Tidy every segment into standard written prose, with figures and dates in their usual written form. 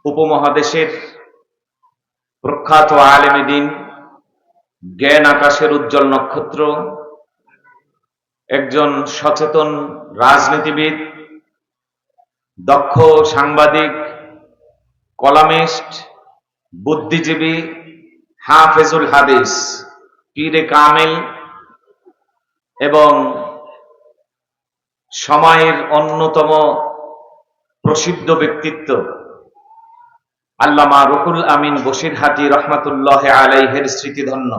উপমহাদেশের প্রখ্যাত আলেমে দ্বীন, জ্ঞান আকাশের উজ্জ্বল নক্ষত্র, একজন সচেতন রাজনীতিবিদ, দক্ষ সাংবাদিক, কলামিস্ট, বুদ্ধিজীবী, হাফেজুল হাদিস, পীরে কামিল এবং সময়ের অন্যতম প্রসিদ্ধ ব্যক্তিত্ব আল্লামা রুহুল আমিন বশিরহাটি রহমাতুল্লাহ আলাইহির স্মৃতিধন্য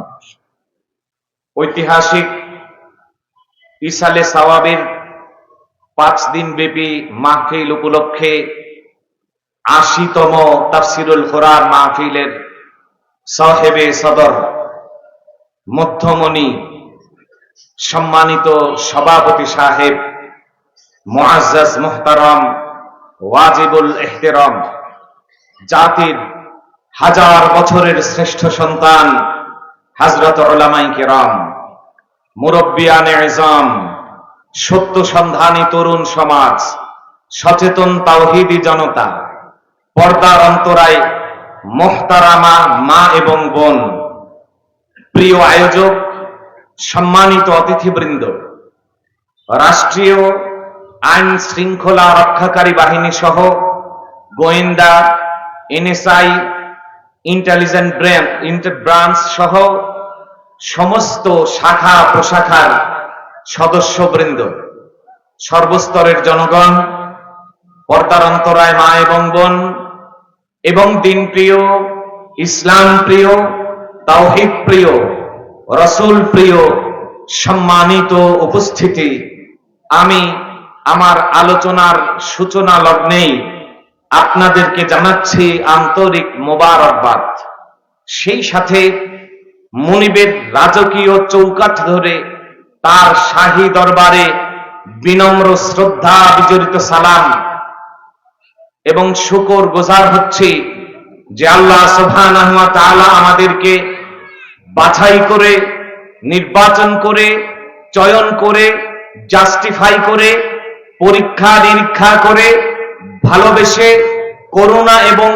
ঐতিহাসিক ইসালে সাওয়াবের 5 দিন ব্যাপী মাহফিল উপলক্ষে 80তম তাফসিরুল কোরআন মাহফিলের সাহেবে সদর, মধ্যমণি, সম্মানিত সভাপতি সাহেব, মুআজ্জাজ মুহতারাম, ওয়াজিবুল ইহতিরাম, জাতির হাজার বছরের শ্রেষ্ঠ সন্তান হযরত উলামায়ে কিরাম, মুরব্বিয়ানে ইজাম, সত্য সন্ধানী তরুণ সমাজ, সচেতন তাওহীদি জনতা, পর্দার অন্তরায় মুহতারামা মা এবং বোন, প্রিয় আয়োজক, সম্মানিত অতিথিবৃন্দ, রাষ্ট্রীয় আইন শৃঙ্খলা রক্ষাকারী বাহিনী সহ গোয়েন্দা, এনএসআই, ইন্টেলিজেন্ট ব্রাঞ্চ সহ সমস্ত শাখা প্রশাখার সদস্যবৃন্দ, সর্বস্তরের জনগণ, পর্দার অন্তরায় মা এবং বোন এবং দিন প্রিয়, ইসলাম প্রিয়, তাওহীদ প্রিয়, রাসূল প্রিয় সম্মানিত উপস্থিতি, আমি আমার আলোচনার সূচনা লগ্নেই আপনাদেরকে জানাচ্ছি আন্তরিক মোবারকবাদ। সেই সাথে মুনিবের রাজকীয় চৌকাঠ ধরে তার শাহী দরবারে বিনম্র শ্রদ্ধা বিজড়িত সালাম এবং শুকর গুজার হচ্ছে যে আল্লাহ সুবহানাহু ওয়া তাআলা আমাদেরকে বাছাই করে, নির্বাচন করে, চয়ন করে, জাস্টিফাই করে, পরীক্ষা নিরীক্ষা করে, ভালোবেসে, করুণা এবং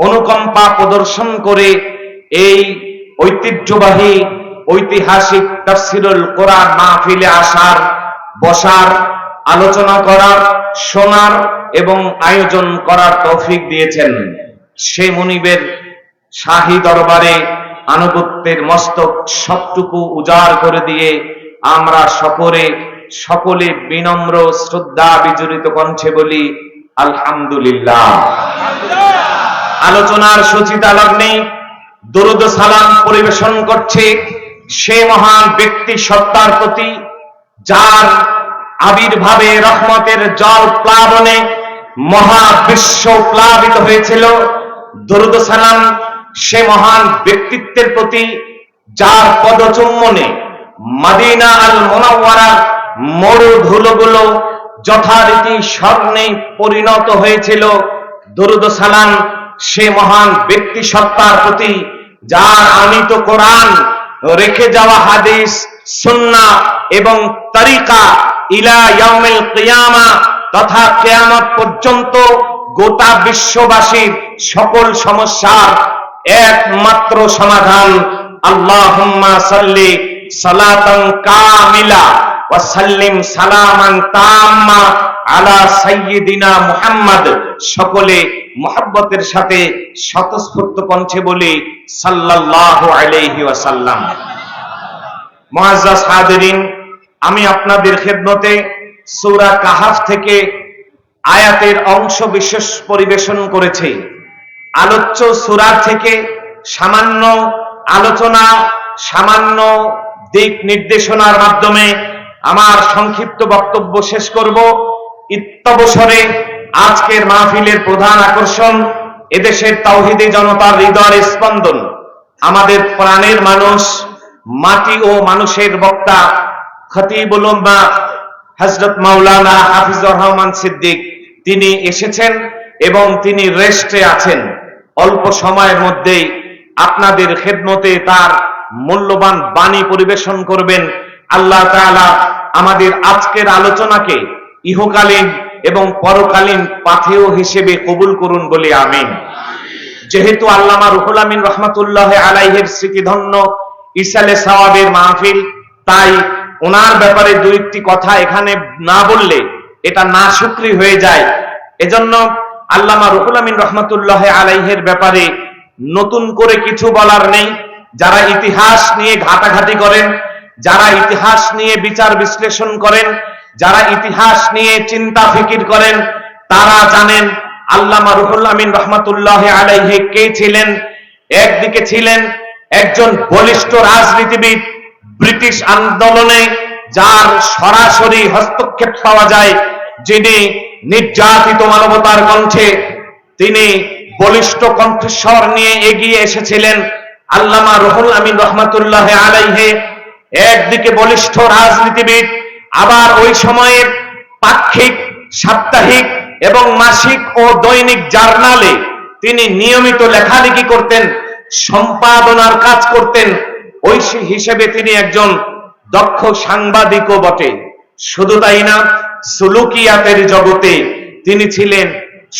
অনুকম্পা প্রদর্শন করে এই ঐতিহ্যবাহী ঐতিহাসিক তাফসিরুল কোরআন মাহফিলে আসার, বসার, আলোচনা করার, শোনার এবং আয়োজন করার তৌফিক দিয়েছেন। সে মুনিবের শাহী দরবারে আনুগত্যের মস্তক সবটুকু উজাড় করে দিয়ে আমরা সকলে বিনম্র শ্রদ্ধা বিজড়িত কণ্ঠে বলি আলহামদুলিল্লাহ। আলোচনার সূচিতা লগ্নে দরুদ সালাম পরিবেশন করছে সে মহান ব্যক্তি সত্তার প্রতি যার আবির্ভাবে রহমতের জল প্লাবনে মহাবিশ্ব প্লাবিত হয়েছিল। দরুদ সালাম সে মহান ব্যক্তিত্বের প্রতি যার পদচুম্বনে মদিনা আল মুনাওয়ারার মরু ধুলোগুলো যথারীতি স্বর্ণে পরিণত হয়েছিল। দরুদ সালাম সে মহান ব্যক্তি সত্তার প্রতি যার আনিত কোরআন, রেখে যাওয়া হাদিস, সুন্নাহ এবং তরিকা ইলা ইয়াউমিল কিয়ামা তথা কিয়ামত পর্যন্ত গোটা বিশ্ববাসীর সকল সমস্যার একমাত্র সমাধান। আল্লাহুম্মা সাল্লি সালাতান কামিলা ওয়া সাল্লিম সালামান তাম্মা আলা সাইয়্যিদিনা মুহাম্মদ। সকলে মুহাব্বতের সাথে স্বতঃস্ফূর্ত কণ্ঠে বলি সাল্লাল্লাহু আলাইহি ওয়াসাল্লাম। মুআজ্জাজ হাজিরিন, আমি আপনাদের খেদমতে সূরা কাহাফ থেকে আয়াতের অংশ বিশেষ পরিবেশন করেছি। আলোচ্য সূরা থেকে সামান্য আলোচনা, সামান্য দিক নির্দেশনার মাধ্যমে আমার সংক্ষিপ্ত বক্তব্য শেষ করব। ইত্যবসরে আজকের মাহফিলের প্রধান আকর্ষণ এদেশের তাওহীদি জনতার হৃদয়ের স্পন্দন, আমাদের প্রাণের মানুষ, মাটি ও মানুষের বক্তা খতিবুল উম্মাহ হযরত মাওলানা হাফিজুর রহমান সিদ্দিক তিনি এসেছেন এবং তিনি রেস্টে আছেন। অল্প সময়ের মধ্যেই আপনাদের খেদমতে তার মূল্যবান বাণী পরিবেশন করবেন। আল্লাহ তাআলা আমাদের আজকের আলোচনাকে ইহকালীন এবং পরকালীন পাথেয় হিসেবে কবুল করুন বলে আমিন। যেহেতু আল্লামা রুহুল আমিন রহমাতুল্লাহ আলাইহির স্মৃতিধন্য ইসালে সাওয়াবের মাহফিল, তাই ওনার ব্যাপারে দুই একটি কথা এখানে না বললে এটা নাশুকরি হয়ে যায়। এজন্য আল্লামা রুহুল আমিন রহমাতুল্লাহ আলাইহির ব্যাপারে নতুন করে কিছু বলার নেই। যারা ইতিহাস নিয়ে ঘাটাঘাটি করেন, যারা ইতিহাস নিয়ে বিচার বিশ্লেষণ করেন, যারা ইতিহাস নিয়ে চিন্তা ফিকির করেন, তারা জানেন আল্লামা রুহুল আমিন রহমাতুল্লাহ আলাইহি কে ছিলেন। একদিকে ছিলেন একজন বলিষ্ঠ রাজনীতিবিদ, ব্রিটিশ আন্দোলনে যার সরাসরি হস্তক্ষেপ পাওয়া যায়, যিনি নির্যাতিত মানবতার কণ্ঠে তিনি বলিষ্ঠ কণ্ঠস্বর নিয়ে এগিয়ে এসেছিলেন। আল্লামা রুহুল আমিন রহমাতুল্লাহ আলাইহি একদিকে বলিষ্ঠ রাজনীতিবিদ, আবার ওই সময়ের পাক্ষিক, সাপ্তাহিক এবং মাসিক ও দৈনিক জার্নালে তিনি নিয়মিত লেখালেখি করতেন, সম্পাদনার কাজ করতেন। ওই হিসেবে তিনি একজন দক্ষ সাংবাদিকও বটে। শুধু তাই না, সুলুকিয়াতের জগতে তিনি ছিলেন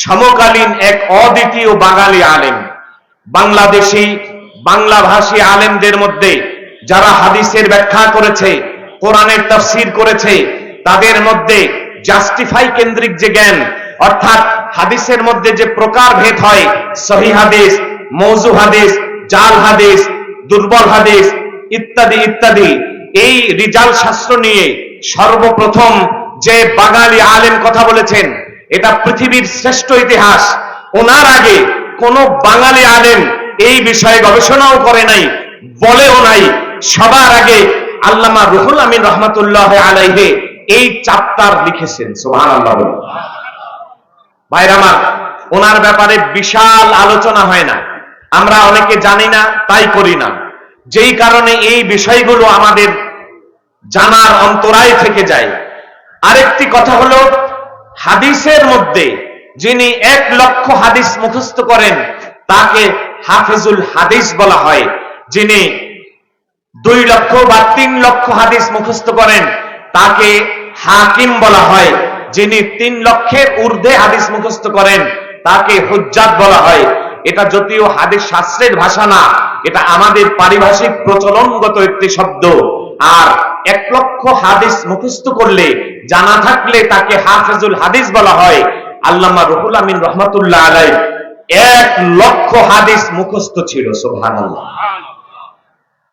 সমকালীন এক অদ্বিতীয় বাঙালি আলেম। বাংলাদেশি, বাংলাভাষী আলেমদের মধ্যে যারা হাদিসের ব্যাখ্যা করেছে, কোরআনের তাফসীর করেছে, তাদের মধ্যে জাস্টিফাই কেন্দ্রিক যে জ্ঞান, অর্থাৎ হাদিসের মধ্যে যে প্রকার ভেদ হয়, সহিহ হাদিস, মওযু হাদিস, জাল হাদিস, দুর্বল হাদিস ইত্যাদি ইত্যাদি, এই রিজাল শাস্ত্র নিয়ে সর্বপ্রথম যে বাঙালি আলেম কথা বলেছেন, এটা পৃথিবীর শ্রেষ্ঠ ইতিহাস। ওনার আগে কোন বাঙালি আলেম এই বিষয়ে গবেষণাও করে নাই, বলেও নাই। সবার আগে আল্লামা রুহুল আমিন রহমাতুল্লাহ আলাইহি এই চ্যাপ্টার লিখেছেন। সুবহানাল্লাহ। ভাইরা আমার, ওনার ব্যাপারে বিশাল আলোচনা হয় না, আমরা অনেকে জানি না, তাই করি না, যেই কারণে এই বিষয়গুলো আমাদের জানার অন্তরায় থেকে যায়। আরেকটি কথা হলো, হাদিসের মধ্যে যিনি 1 লক্ষ হাদিস মুখস্থ করেন তাকে হাফিজুল হাদিস বলা হয়। যিনি 2 লক্ষ বা 3 লক্ষ হাদিস মুখস্থ করেন তাকে হাকিম বলা হয়। যিনি 3 লক্ষের ঊর্ধ্বে হাদিস মুখস্থ করেন তাকে হুজ্জাত বলা হয়। এটা যদিও হাদিস শাস্ত্রের ভাষা না, এটা আমাদের পারিভাষিক প্রচলনগত একটি শব্দ। আর 1 লক্ষ হাদিস মুখস্থ করলে, জানা থাকলে তাকে হাফিজুল হাদিস বলা হয়। আল্লামা রুহুল আমিন রহমাতুল্লাহ আলাইহি 1 লক্ষ হাদিস মুখস্থ ছিল। সুবহানাল্লাহ।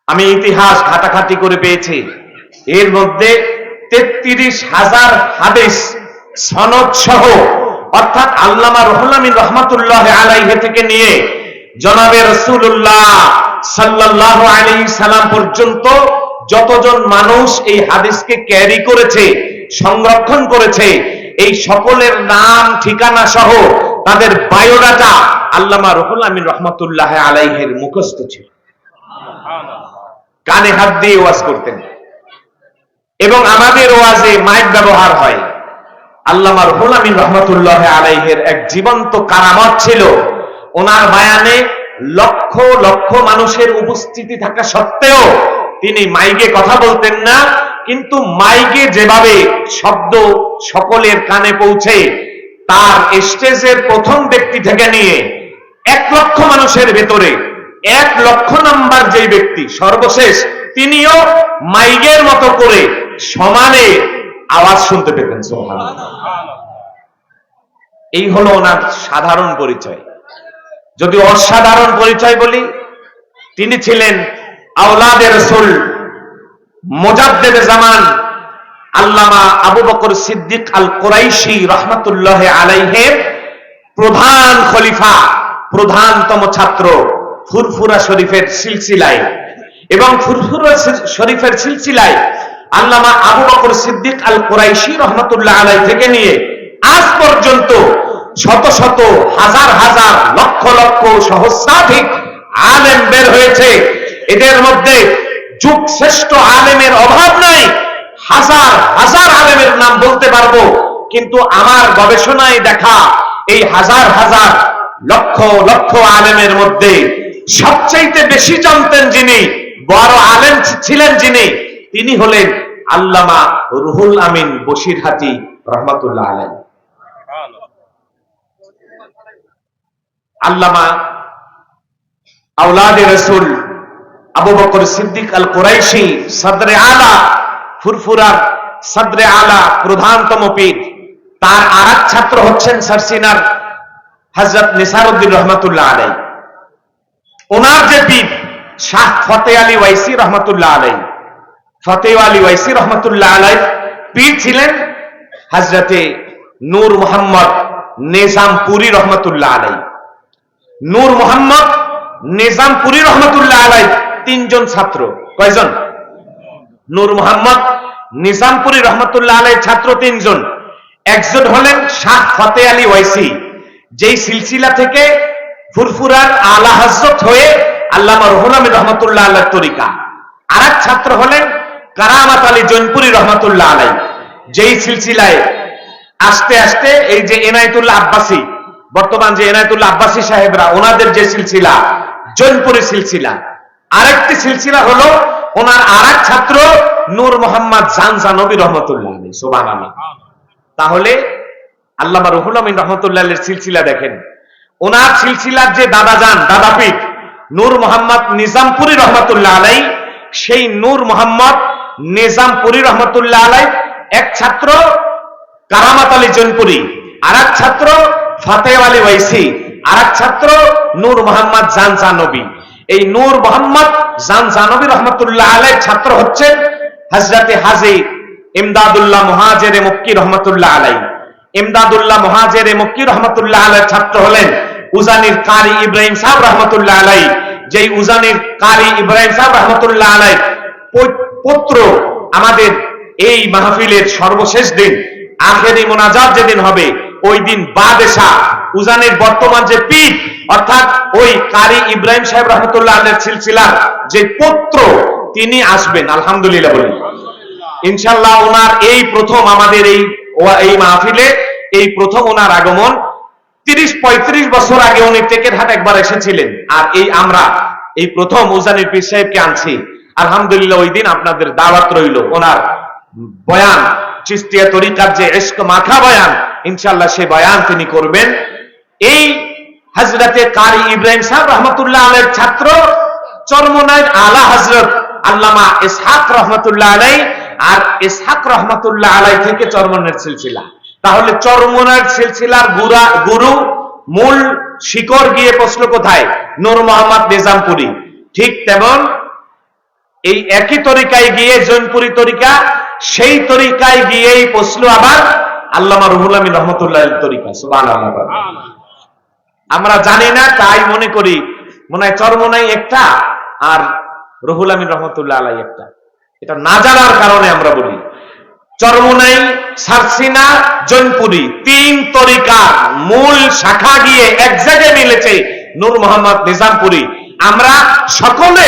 আমি ইতিহাস ঘাটাঘাটি করে পেয়েছি, এর মধ্যে 33,000 হাদিস সনদ সহ, অর্থাৎ আল্লামা রুহুল আমিন রহমাতুল্লাহ আলাইহি থেকে নিয়ে জনাবে রাসূলুল্লাহ সাল্লাল্লাহু আলাইহি সাল্লাম পর্যন্ত যতজন মানুষ এই হাদিসকে ক্যারি করেছে, সংরক্ষণ করেছে, এই সকলের নাম ঠিকানা সহ তাদের বায়োডাটা আল্লামা রুহুল আমিন রহমাতুল্লাহ আলাইহির মুখস্থ ছিল। কানে হাত দিয়ে ওয়াজ করতেন এবং আমাদের ওয়াজে মাইক ব্যবহার হয়। আল্লামা রুহুল আমিন রহমাতুল্লাহ আলাইহির এক জীবন্ত কারামত ছিল, ওনার বায়ানে লক্ষ লক্ষ মানুষের উপস্থিতি থাকা সত্ত্বেও তিনি মাইকে কথা বলতেন না, কিন্তু মাইকে যেভাবে শব্দ সকলের কানে পৌঁছে, তার স্টেজের প্রথম ব্যক্তি থেকে নিয়ে 1 লক্ষ মানুষের ভেতরে 1 লক্ষ নাম্বার যে ব্যক্তি সর্বশেষ, তিনিও মাইকের মতো করে সমানে আওয়াজ শুনতে পেতেন। সুবহানাল্লাহ। এই হলো ওনার সাধারণ পরিচয়। যদি অসাধারণ পরিচয় বলি, তিনি ছিলেন আওলাদে রাসূল, মুজাদ্দিদে জামান আল্লামা আবু বকর সিদ্দিক আল কুরাইশি রহমাতুল্লাহ আলাইহির প্রধান খলিফা, প্রধানতম ছাত্র ফুরফুরা শরীফের সিলসিলায়। এবং ফুরফুরা শরীফের সিলসিলায় আল্লামা আবু বকর সিদ্দিক আল কুরাইশি রহমাতুল্লাহ আলাইহি থেকে নিয়ে আজ পর্যন্ত শত শত, হাজার হাজার, লক্ষ লক্ষ, সহস্রাধিক আলেম বের হয়েছে। এদের মধ্যে যুগ শ্রেষ্ঠ আলেমের অভাব নাই, হাজার হাজার আলেমের নাম বলতে পারবো, কিন্তু আমার গবেষণায় দেখা এই হাজার হাজার, লক্ষ লক্ষ আলেমের মধ্যে সবচাইতে বেশি জানতেন যিনি, বড় আলেম ছিলেন যিনি, তিনি হলেন আল্লামা রুহুল আমিন বসিরহাটি রহমাতুল্লাহ আলাইহি। আল্লামা আওলাদে রাসূল আবু বকর সিদ্দিক আল কুরাইশি সদরে আলা, ফুরফুরার সদরে আলা, প্রধানতম পীর, তার আরেক ছাত্র হচ্ছেন সারসিনার হযরত নিসারউদ্দিন রহমাতুল্লাহ আলাইহি। ওনার যে পীর শাহ ফতে আলী ওয়াইসি রহমাতুল্লাহ আলাইহি, ফতে আলী ওয়াইসি রহমাতুল্লাহ আলাইহি পীর ছিলেন হযরতে নূর মোহাম্মদ নিজামপুরী রহমাতুল্লাহ আলাইহি। নূর মোহাম্মদ নিজামপুরী রহমাতুল্লাহ আলাইহি তিনজন ছাত্র। কয়জন? নূর মোহাম্মদ নিজামপুরী রহমাতুল্লাহ আলাইহি ছাত্র তিনজন। একজন হলেন শাহ ফতে আলী ওয়াইসি, যেই সিলসিলা থেকে ফুরফুরার আলা হযরত হয়ে আল্লামা রুহুল আমিন রহমাতুল্লাহ আলাইহির তরিকা। আরেক ছাত্র হলেন কারামাত আলী জৈনপুরী রহমাতুল্লাহ আলাইহি, যেই সিলসিলায় আস্তে আস্তে এই যে এনায়েতুল্লাহ আব্বাসী, বর্তমান যে এনায়েতুল্লাহ আব্বাসী সাহেবরা, ওনাদের যে সিলসিলা জৈনপুরী সিলসিলা। আরেকটি সিলসিলা হলো ওনার আরেক ছাত্র নূর মোহাম্মদ জানজানবী রহমাতুল্লাহ আলাইহি। সুবহানাল্লাহ। তাহলে আল্লামা রুহুল আমিন রহমাতুল্লাহ আলাইহির সিলসিলা দেখেন, ওনার সিলসিলার যে দাদাজান, দাদাপীর নূর মোহাম্মদ নিজামপুরী রহমাতুল্লাহ আলাইহি, সেই নূর মোহাম্মদ নিজামপুরী রহমাতুল্লাহ আলাইহি এক ছাত্র কারামাত আলী জৈনপুরী, আরেক ছাত্র ফতে আলী ওয়াইসি, আরেক ছাত্র নূর মোহাম্মদ জানজানবী। এই নূর মোহাম্মদ জানজানবী রহমাতুল্লাহ আলাইহির ছাত্র হচ্ছেন হযরতে হাজী ইমদাদুল্লাহ মুহাজিরে মক্কি রহমাতুল্লাহ আলাইহি। ইমদাদুল্লাহ মুহাজিরে মক্কি রহমাতুল্লাহ আলাইহির ছাত্র হলেন উজানির কারি ইব্রাহিম সাহেব রহমাতুল্লাহ আলাইহি, যেই উজানির কারি ইব্রাহিম সাহেব রহমাতুল্লাহ আলাইহির পুত্র আমাদের এই মাহফিলের সর্বশেষ দিন আখেরি মোনাজাত যেদিন হবে, ওই দিন বাদেশা উজানের বর্তমান যে পীর, অর্থাৎ ওই কারি ইব্রাহিম সাহেব রহমাতুল্লাহ আলাইহির সিলসিলার যে পুত্র, তিনি আসবেন। আলহামদুলিল্লাহ বলি ইনশাআল্লাহ। ওনার এই প্রথম আমাদের এই মাহফিলে এই প্রথম ওনার আগমন। 30-35 বছর আগে উনি টেকেরহাট একবার এসেছিলেন, আর আমরা এই প্রথম উজানির পীর সাহেবকে আনছি। আলহামদুলিল্লাহ ওই দিন আপনাদের দাওয়াত রইল। ওনার বয়ান, চিশতিয়া তরিকার যে ইশক মাখা বয়ান, ইনশাআল্লাহ সে বয়ান তিনি করবেন। এই হযরতে কারি ইব্রাহিম সাহেব রহমাতুল্লাহ আলাইহির ছাত্র চরমনাইর আলা হযরত আল্লামা ইসহাক রহমাতুল্লাহ আলাইহি, আর ইসহাক রহমাতুল্লাহ আলাইহি থেকে চরমনাইর সিলসিলা। তাহলে চরমনাইর সিলসিলার গুরু মূল শিকড় গিয়ে পৌঁছল কোথায়? নূর মোহাম্মদ নিজামপুরী। ঠিক তেমন এই একই তরিকায় গিয়ে জৈনপুরী তরিকা, সেই তরিকায় গিয়েই পৌঁছল আবার আল্লামা রুহুল আমিন রহমাতুল্লাহর তরিকা। সুবহানাল্লাহ। আমরা জানি না, তাই মনে করি মনে হয় চরমনাই একটা আর রুহুল আমিন রহমাতুল্লাহ আলাইহি একটা। এটা না জানার কারণে আমরা বলি চরমনাই, সারসিনা, জৈনপুরী তিন তরিকা মূল শাখা গিয়ে এক জায়গায় মিলেছে নূর মোহাম্মদ নিজামপুরী। আমরা সকলে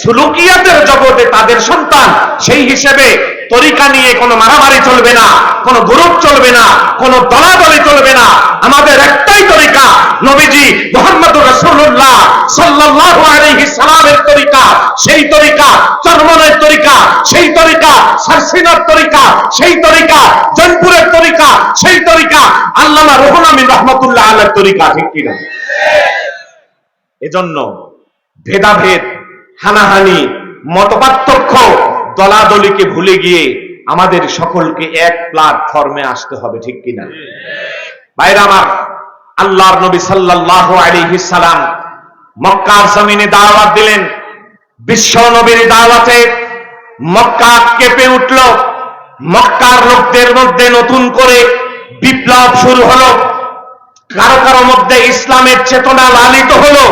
সুলুকিয়াতের জগতে তাদের সন্তান, সেই হিসেবে তরিকা নিয়ে কোনো মারামারি চলবে না, কোনো গ্রুপ চলবে না, কোনো দলাদলি চলবে না। আমাদের একটাই তরিকা, নবীজি মুহাম্মদুর রাসূলুল্লাহ সাল্লাল্লাহু আলাইহি সাল্লামের তরিকা। সেই তরিকা চরমনাইর তরিকা, সেই তরিকা সারসিনার তরিকা, সেই তরিকা জৈনপুরের তরিকা, সেই তরিকা আল্লামা রুহুল আমিন রহমাতুল্লাহ আলাইহির তরিকা। ঠিক কিনা? এজন্য ভেদাভেদ, হানাহানি, মতপার্থক্য, দলাদলিকে ভুলে গিয়ে আমাদের সকলকে এক প্ল্যাটফর্মে আসতে হবে। ঠিক কিনা? ভাইরা আমার, আল্লাহর নবী সাল্লাল্লাহু আলাইহি সাল্লাম মক্কার জমিনে দাওয়াত দিলেন। বিশ্ব নবীর দাওয়াতে মক্কা কেঁপে উঠল। মক্কার লোকদের মধ্যে নতুন করে বিপ্লব শুরু হলো। কারো কারো মধ্যে ইসলামের চেতনা লালিত হলো।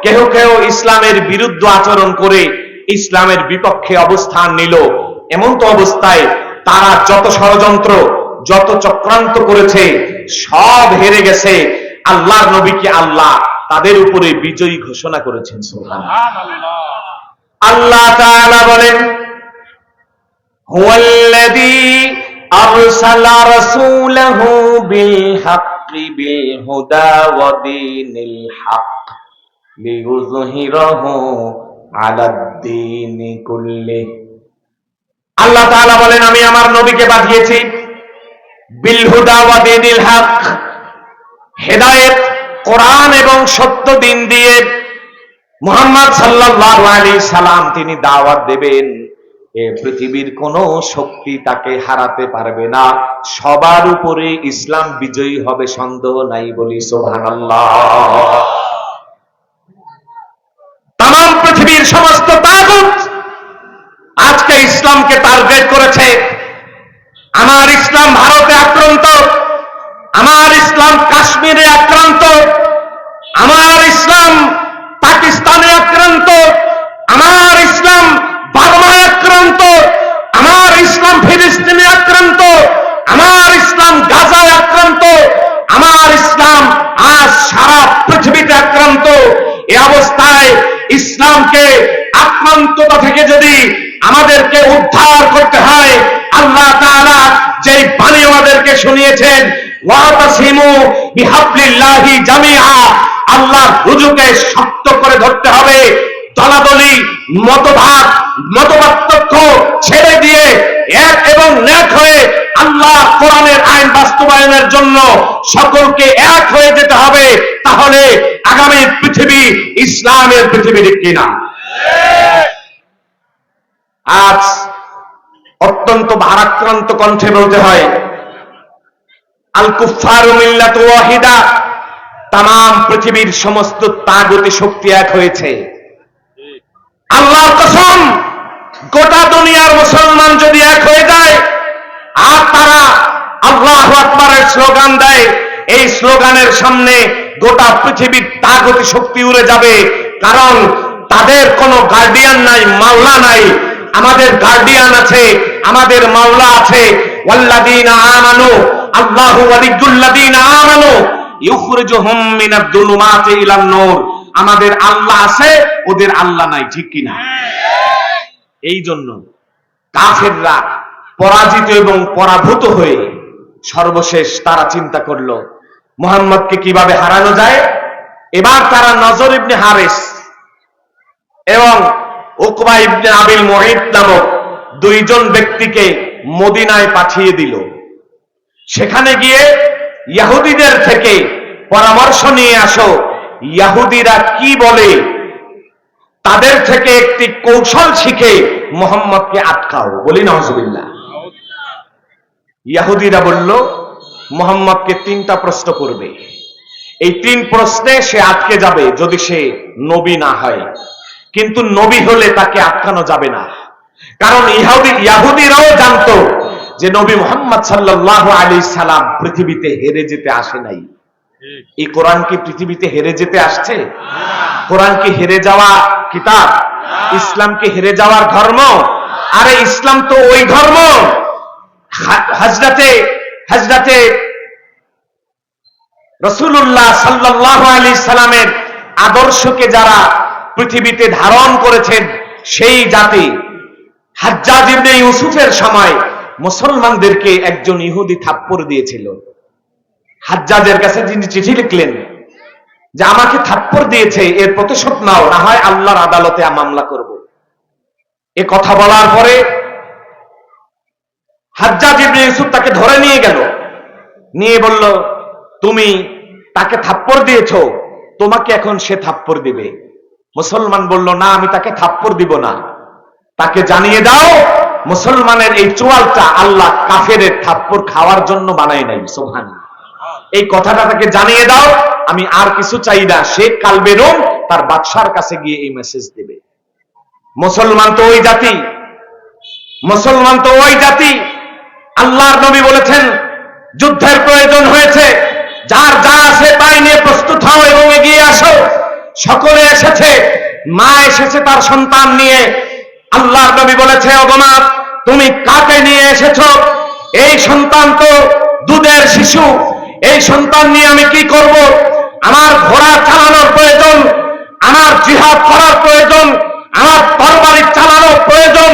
কেউ কেউ ইসলামের বিরুদ্ধে আচরণ করে ইসলামের বিপক্ষে অবস্থান নিল। এমন তো অবস্থায় তারা যত ষড়যন্ত্র, যত চক্রান্ত করেছে সব হেরে গেছে। আল্লাহর নবীকে আল্লাহ তাদের উপরে বিজয়ী ঘোষণা করেছেন। সুবহানাল্লাহ। আল্লাহ তাআলা বলেন, হুয়াল্লাযী আরসালা রাসূলাহু বিল হাক্কি বিল হুদা ওয়া দীনিল হক লিইয়ুযহিরাহু আলাদ-দীনি কুল্লিহি। আল্লাহ তাআলা বলেন, আমি আমার নবীকে পাঠিয়েছি বিল হুদা ওয়া দীনিল হক, হেদায়েত কোরআন এবং সত্য দিন দিয়ে মুহাম্মদ সাল্লাল্লাহু আলাইহি সাল্লাম তিনি দাওয়াত দেবেন, এ পৃথিবীর কোন শক্তি তাকে হারাতে পারবে না, সবার উপরে ইসলাম বিজয়ী হবে, সন্দেহ নাই, বলি সুবহানাল্লাহ। তাম পৃথিবীর সমস্ত তাগুত আজকে ইসলামকে টার্গেট করেছে। আমার ইসলাম ভারতে আক্রান্ত, আমার ইসলাম কাশ্মীরে আক্রান্ত, আমার ইসলাম পাকিস্তানে আক্রান্ত, আমার ইসলাম বার্মায় আক্রান্ত, আমার ইসলাম ফিলিস্তিনে আক্রান্ত, আমার ইসলাম গাজায় আক্রান্ত, আমার ইসলাম আজ সারা পৃথিবীতে আক্রান্ত। এই অবস্থায় ইসলামকে আক্রান্ততা থেকে যদি আমাদেরকে উদ্ধার করতে হয়, আল্লাহ তাআলা যেই বাণী আমাদেরকে শুনিয়েছেন, ওয়াতাসিমু বিহাবলিল্লাহি জামিআ, আল্লাহর রুজুকে শক্ত করে ধরতে হবে। দলাদলি, মতভাব, মতপার্থক্য ছেড়ে দিয়ে এক এবং এক হয়ে আল্লাহ কোরআনের আইন বাস্তবায়নের জন্য সকলকে এক হয়ে যেতে হবে। তাহলে আগামী পৃথিবী ইসলামের পৃথিবী, ঠিক কিনা? আজ অত্যন্ত ভারাক্রান্ত কণ্ঠে বলতে হয়, আল কুফফারু মিল্লাতু ওয়াহিদা, তাম পৃথিবীর সমস্ত তাগুতি শক্তি এক হয়েছে। আল্লাহর কসম, গোটা দুনিয়ার মুসলমান যদি এক হয়ে যায় আর তারা আল্লাহু আকবারের স্লোগান দেয়, এই স্লোগানের সামনে গোটা পৃথিবীর তাগুতি শক্তি উড়ে যাবে। কারণ তাদের কোনো গার্ডিয়ান নাই, মাওলা নাই। আমাদের গার্ডিয়ান আছে, আমাদের মাওলা আছে। ওয়াল্লাযীনা আমানু আল্লাহু ওয়ালিয়্যুল্লাযীনা আমানু ইউখরিজুহুম মিনাদ দুলুমাতি ইলান নূর। আমাদের আল্লাহ আছে, ওদের আল্লাহ নাই, ঠিক কিনা? এই জন্য কাফেররা পরাজিত এবং পরাভূত হয়ে সর্বশেষ তারা চিন্তা করলো মুহাম্মদকে কিভাবে হারানো যায়। এবার তারা নজর ইবনে হারিস এবং উকবা ইবনে আবিল মুঈত নামক দুইজন ব্যক্তিকে মদিনায় পাঠিয়ে দিল। সেখানে গিয়ে ইহুদিদের থেকে পরামর্শ নিয়ে আসো, ইহুদিরা কি বলে, তাদের থেকে একটি কৌশল শিখে মুহাম্মদকে আটকাও, বলি নাউজুবিল্লাহ। ইহুদিরা বলল মুহাম্মদকে 3টা প্রশ্ন করবে, এই 3 প্রশ্নে সে আটকে যাবে যদি সে নবী না হয়। কিন্তু নবী হলে তাকে আটকানো যাবে না, কারণ ইহুদিরাও জানতো যে নবী মুহাম্মদ সাল্লাল্লাহু আলাইহি সাল্লাম পৃথিবীতে হেরে যেতে আসে নাই। এই কোরআন কি পৃথিবীতে হেরে যেতে আসছে? কোরআন কি হেরে যাওয়া কিতাব? ইসলাম কি হেরে যাওয়ার ধর্ম? আরে ইসলাম তো ওই ধর্ম, হযরতে রাসূলুল্লাহ সাল্লাল্লাহু আলাইহি সাল্লামের আদর্শকে যারা পৃথিবীতে ধারণ করেছেন সেই জাতি। হাজ্জাজ ইবনে ইউসুফের সময় মুসলমানদেরকে একজন ইহুদি থাপ্পড় দিয়েছিল। হাজ্জাজের কাছে যিনি চিঠি লিখলেন যে আমাকে থাপ্পড় দিয়েছে, এর প্রতিশোধ নাও, না হয় আল্লাহর আদালতে মামলা করব। এ কথা বলার পরে হাজ্জাজ ইবনে ইউসুফ তাকে ধরে নিয়ে গেল, নিয়ে বলল তুমি তাকে থাপ্পড় দিয়েছো, তোমাকে এখন সে থাপ্পড় দিবে। মুসলমান বলল না, আমি তাকে থাপ্পড় দিব না, তাকে জানিয়ে দাও মুসলমানের এই চোয়ালটা আল্লাহ কাফেরের থাপ্পড় খাওয়ার জন্য বানায় নাই। সুবহানাল্লাহ। এই কথাটা তাকে জানিয়ে দাও, আমি আর কিছু চাই না। সে কালবে রোম তার বাদশার কাছে গিয়ে এই মেসেজ দেবে। মুসলমান তো ওই জাতি, মুসলমান তো ওই জাতি। আল্লাহর নবী বলেছেন যুদ্ধের প্রয়োজন হয়েছে, যার যা আছে তাই নিয়ে প্রস্তুত হও এবং এগিয়ে আসো। সকলে এসেছে, মা এসেছে তার সন্তান নিয়ে। আল্লাহর নবী বলেছে ওগো মা, তুমি কাকে নিয়ে এসেছো? এই সন্তান তো দুধের শিশু, এই সন্তান নিয়ে আমি কি করব? আমার ঘোড়া চালানোর প্রয়োজন, আমার জিহাদ করার প্রয়োজন, আমার তরবারি চালানোর প্রয়োজন।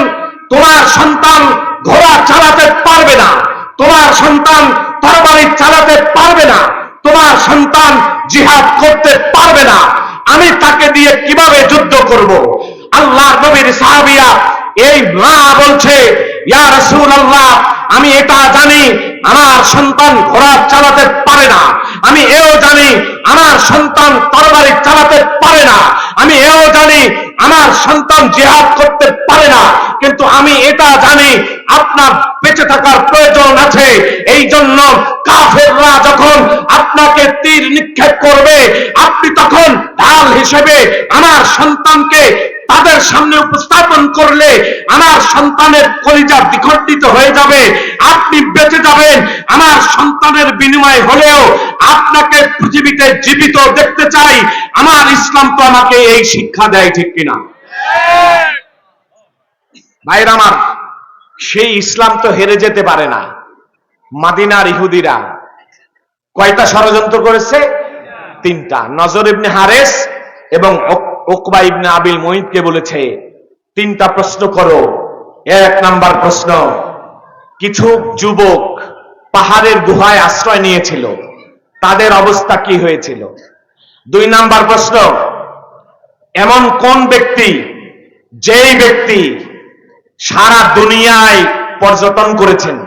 তোমার সন্তান ঘোড়া চালাতে পারবে না, তোমার সন্তান তরবারি চালাতে পারবে না, তোমার সন্তান জিহাদ করতে পারবে না। আমি তাকে দিয়ে কিভাবে যুদ্ধ করব? আল্লাহর নবীর সাহাবীরা, এই মা বলছে ইয়া রাসূলুল্লাহ, আমি এটা জানি আমার সন্তান ঘোড়া চালাতে পারে না, আমি এও জানি আমার সন্তান তরবারি চালাতে পারে না, আমি এও জানি আমার সন্তান জিহাদ করতে পারে না, কিন্তু আমি এটা জানি আপনার বেঁচে থাকার প্রয়োজন আছে। এই জন্য কাফেররা যখন আপনাকে তীর নিক্ষেপ করবে, আপনি তখন ঢাল হিসেবে আমার সন্তানকে তাদের সামনে উপস্থাপন করলে আমার সন্তানের কলিজা বিখণ্ডিত হয়ে যাবে, আপনি বেঁচে যাবেন। আমার সন্তানের বিনিময় হলেও আপনাকে পৃথিবীতে জীবিত দেখতে চাই। আমার ইসলাম তো আমাকে এই শিক্ষা দেয়, ঠিক কিনা ভাইরা আমার? সেই ইসলাম তো হেরে যেতে পারে না। মাদিনার ইহুদিরা কয়টা ষড়যন্ত্র করেছে? তিনটা। নজর ইবনে হারেস এবং উকবা ইবনে আবিল মুইতকে বলেছে তিনটা প্রশ্ন করো। এক নাম্বার প্রশ্ন, কিছু যুবক পাহাড়ের গুহায় আশ্রয় নিয়েছিল, তাদের অবস্থা কি হয়েছিল? দুই নাম্বার প্রশ্ন, এমন কোন ব্যক্তি যেই ব্যক্তি সারা দুনিয়ায় পর্যটন করেছেন,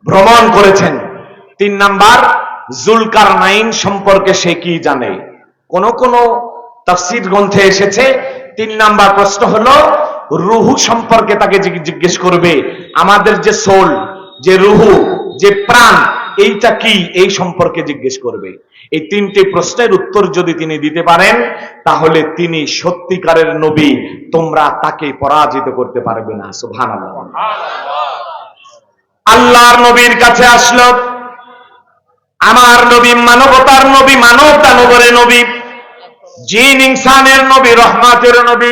ভ্রমণ করেছেন? তিন নাম্বার, জুলকারনাইন সম্পর্কে সে কি জানে? কোন কোন তাফসীর গ্রন্থে এসেছে তিন নাম্বার প্রশ্ন হলো রুহু সম্পর্কে তাকে জিজ্ঞেস করবে। আমাদের যে সোল, যে রুহু, যে প্রাণ, এইটা কি, এই সম্পর্কে জিজ্ঞেস করবে। এই তিনটি প্রশ্নের উত্তর যদি তিনি দিতে পারেন তাহলে তিনি সত্যিকারের নবী, তোমরা তাকে পরাজিত করতে পারবে না। সুবহানাল্লাহ। আল্লাহর নবীর কাছে আসলো, আমার নবী মানবতার নবী, মানব দানবের নবী, জিন ইনসানের নবী, রহমাতের নবী,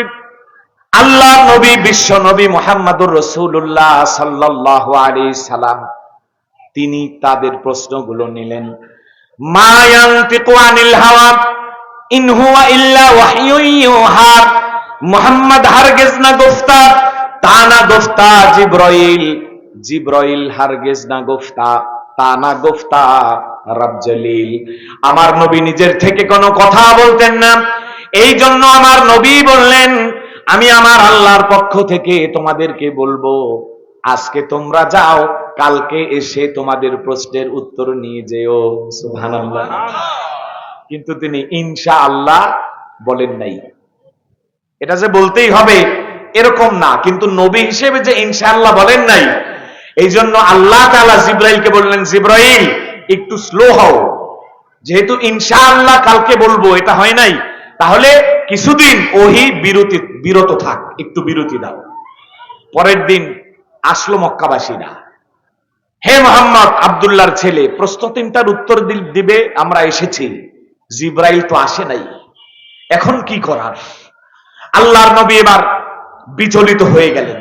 আল্লাহর নবী, বিশ্ব নবী মুহাম্মদুর রাসূলুল্লাহ সাল্লাল্লাহু আলাইহি সাল্লাম। তিনি তাদের প্রশ্নগুলো নিলেন। মা ইয়ানতিকু আনিল হাওয়া ইন হুয়া ইল্লা ওয়াহয়ুন ইউহা। মুহাম্মদ হারগিজ না গুফতা, তা না গুফতা জিবরাইল, জিবরাইল হারগিজ না গুফতা, তা না গুফতা রব জলিল। আমার নবী নিজের থেকে কোনো কথা বলতেন না, এই জন্য আমার নবী বললেন আমি আমার আল্লাহর পক্ষ থেকে তোমাদেরকে বলবো, আজকে তোমরা যাও, কালকে এসে তোমাদের প্রশ্নের উত্তর নিয়ে যেও। সুবহানাল্লাহ। কিন্তু তিনি ইনশাআল্লাহ বলেন নাই। এটা যে বলতেই হবে এরকম না, কিন্তু নবী হিসেবে যে ইনশাআল্লাহ বলেন নাই, এই জন্য আল্লাহ তাআলা জিবরাইলকে বললেন, জিবরাইল একটু স্লো হও, যেহেতু ইনশাআল্লাহ কালকে বলবো এটা হয় নাই, তাহলে কিছুদিন ওহী বিরত থাক, একটু বিরতি দাও। পরের দিন আসলো মক্কাবাসীরা, হে মোহাম্মদ আব্দুল্লাহর ছেলে, প্রশ্ন তিনটার উত্তর দিবে, আমরা এসেছি, জিবরাইল তো আসে নাই, এখন কি করার? আল্লাহর নবী এবার বিচলিত হয়ে গেলেন।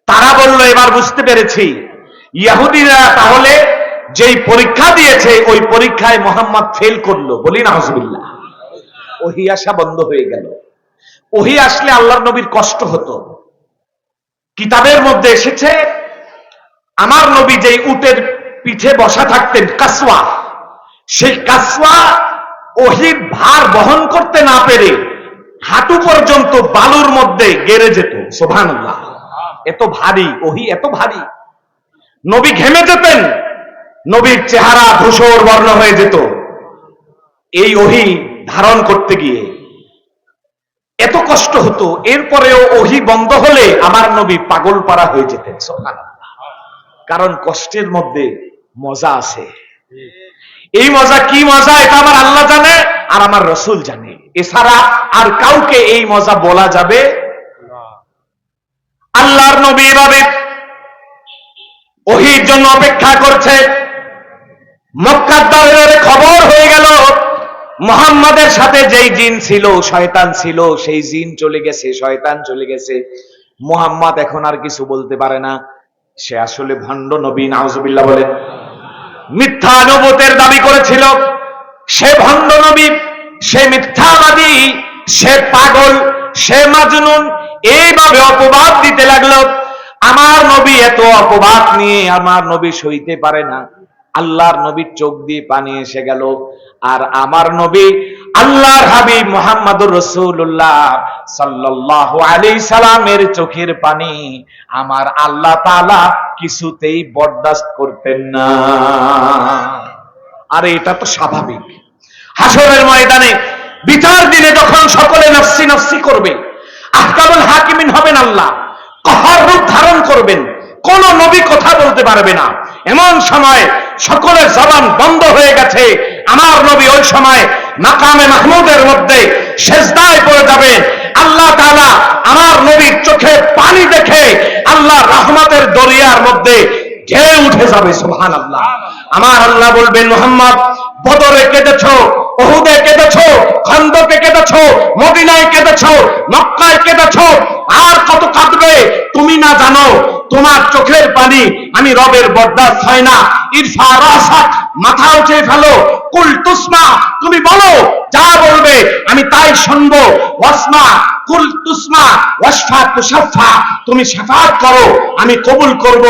তারা বলল, এবার বুঝতে পেরেছি ইহুদিরা তাহলে যেই পরীক্ষা দিয়েছে ওই পরীক্ষায় মোহাম্মদ ফেল করলো। বলি নাউজুবিল্লাহ। ওহী আসা বন্ধ হয়ে গেল। ওহী আসলে আল্লাহর নবীর কষ্ট হতো। কিতাবের মধ্যে এসেছে আমার নবী যেই উটের পিঠে বসা থাকতেন, কাসওয়া, সেই কাসওয়া ওহীর ভার বহন করতে না পেরে হাঁটু পর্যন্ত বালুর মধ্যে গেড়ে যেত। সুবহানাল্লাহ। এত ভারী ওহী, এত ভারী। নবী ঘেমে যেতেন, নবীর চেহারা ধূসর বর্ণ হয়ে যেত এই ওহী ধারণ করতে গিয়ে, এত কষ্ট হতো। এরপরেও ওহী বন্ধ হলে আমার নবী পাগল পারা হয়ে যেতেন। সুবহানাল্লাহ। কারণ কষ্টের মধ্যে মজা আছে। এই মজা কি মজা, এটা আমার আল্লাহ জানে আর আমার রাসূল জানে, এছাড়া আর কাউকে এই মজা বলা যাবে না। আল্লাহর নবী এভাবে ওহীর জন্য অপেক্ষা করছে। মক্কার দরবারে খবর হয়ে গেল মুহাম্মাদের সাথে যেই জিন ছিল, শয়তান ছিল, সেই জিন চলে গেছে, শয়তান চলে গেছে। মুহাম্মদ এখন আর কিছু বলতে পারে না। সে আসলে ভণ্ড নবী, নাউজুবিল্লাহ বলেন। মিথ্যা নবুয়তের দাবি করেছিল, সে ভণ্ড নবী, সে মিথ্যাবাদী, সে পাগল, সে মাজনুন, এইভাবে অপবাদ দিতে লাগলো। আমার নবী এত অপবাদ নিয়ে আমার নবী সইতে পারে না। আল্লাহর নবীর চোখ দিয়ে পানি এসে গেল। আর আমার নবী আল্লাহর হাবিব মুহাম্মদুর রাসূলুল্লাহ সাল্লাল্লাহু আলাইহি সাল্লামের চোখের পানি আমার আল্লাহ তাআলা কিছুতেই বরদাস্ত করতেন না। আরে এটা তো স্বাভাবিক। হাসরের ময়দানে বিচার দিনে যখন সকলে নফসি নফসি করবে, আহকামুল হাকিমিন হবেন আল্লাহ, কহর রূপ ধারণ করবেন, কোন নবী কথা বলতে পারবে না। এমন সময় সকলের জবান বন্ধ হয়ে গেছে, আমার নবী ওই সময় মাকামে মাহমুদের মধ্যে সেজদায় পড়ে যাবেন। আল্লাহ তাআলা আমার নবীর চোখে পানি দেখে আল্লাহ রহমতের দরিয়ার মধ্যে ঢেউ উঠে যাবে। সুবহানাল্লাহ। আমার আল্লাহ বলবেন, মুহাম্মদ বদরে কেঁদেছো, উহুদে কেঁদেছো, খন্দকে কেঁদেছো, মদিনায় কেঁদেছো, মক্কায় কেঁদেছো, আর কত কাঁদবে তুমি না জানো? তোমার চোখের পানি আমি রবের বরদাস্ত হয় না। ইরফা রাসাক, মাথা উঠে ফেলো, কুল তুসমা, তুমি বলো, যা বলবে আমি তাই শুনবো। ওয়াসমা কুল তুসমা ওয়াশফা তুশাফা, তুমি শাফাত করো আমি কবুল করব,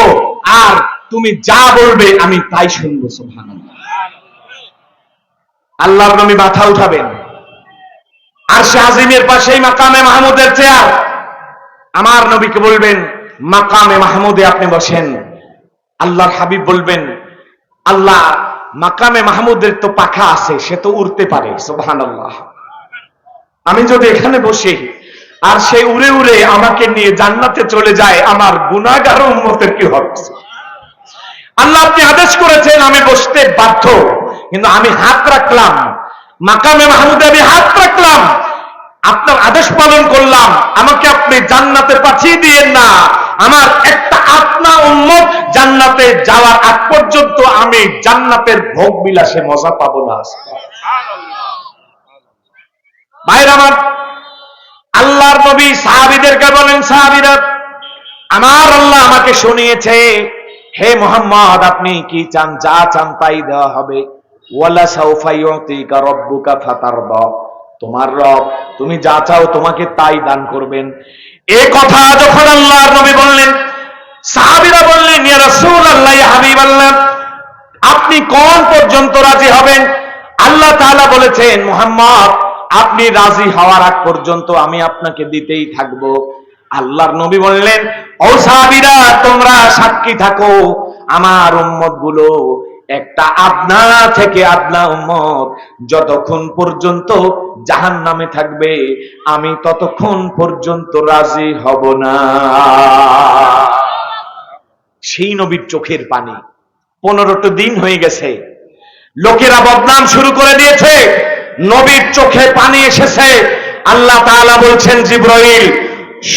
আর তুমি যা বলবে আমি তাই শুনবো। সুবহানাল্লাহ। আল্লাহর নবী মাথা উঠাবেন, আরশে আজিমের পাশেই মাকামে মাহমুদের চেয়ার। আমার নবীকে বলবেন, মাকামে মাহমুদে আপনি বসেন। আল্লাহর হাবিব বলবেন, আল্লাহ মাকামে মাহমুদের তো পাখা আছে, সে তো উড়তে পারে। সুবহানাল্লাহ। আমি যদি এখানে বসি আর সে উড়ে উড়ে আমাকে নিয়ে জান্নাতে চলে যায়, আমার গুনাহগার উম্মতের কি হবে? আল্লাহ আপনি আদেশ করেছেন আমি বসতে বাধ্য, কিন্তু আমি হাত রাখলাম মাকামে মাহমুদে, আমি হাত রাখলাম, আপনার আদেশ পালন করলাম, আমাকে আপনি জান্নাতে পাঠিয়ে দিয়েন না। আমার একটা আপনা উম্মত জান্নাতে যাওয়ার আগ পর্যন্ত আমি জান্নাতের ভোগ বিলাসে মজা পাবো না। ভাইরা আমার, আল্লাহর নবী সাহাবীদেরকে বলেন, সাহাবীরা আমার আল্লাহ আমাকে শুনিয়েছে, হে মুহাম্মদ আপনি কি চান, যা চান তাই দেওয়া হবে। ওয়ালা সাউফা ইউতিকা রাব্বুকা ফাতারদা, তোমার রব তুমি যা চাও তোমাকে তাই দান করবেন। এই কথা যখন আল্লাহর নবী বললেন, সাহাবীরা বললেন, ইয়া রাসূলুল্লাহ, ইয়া হাবিবাল্লাহ, আপনি কোন পর্যন্ত রাজি হবেন? আল্লাহ তাআলা বলেছেন, মুহাম্মদ আপনি রাজি হওয়ার আগ পর্যন্ত আমি আপনাকে দিতেই থাকবো। আল্লাহর নবী বললেন, ও সাহাবীরা তোমরা সাক্ষী থাকো, আমার উম্মত গুলো একটা আদনা থেকে আদনা উম্মত যতক্ষণ পর্যন্ত জাহান্নামে থাকবে আমি ততক্ষণ পর্যন্ত রাজি হব না। সেই নবীর চোখের পানি। 15টা দিন হয়ে গেছে, লোকেরা বদনাম শুরু করে দিয়েছে, নবীর চোখে পানি এসেছে। আল্লাহ তাআলা বলছেন, জিবরাইল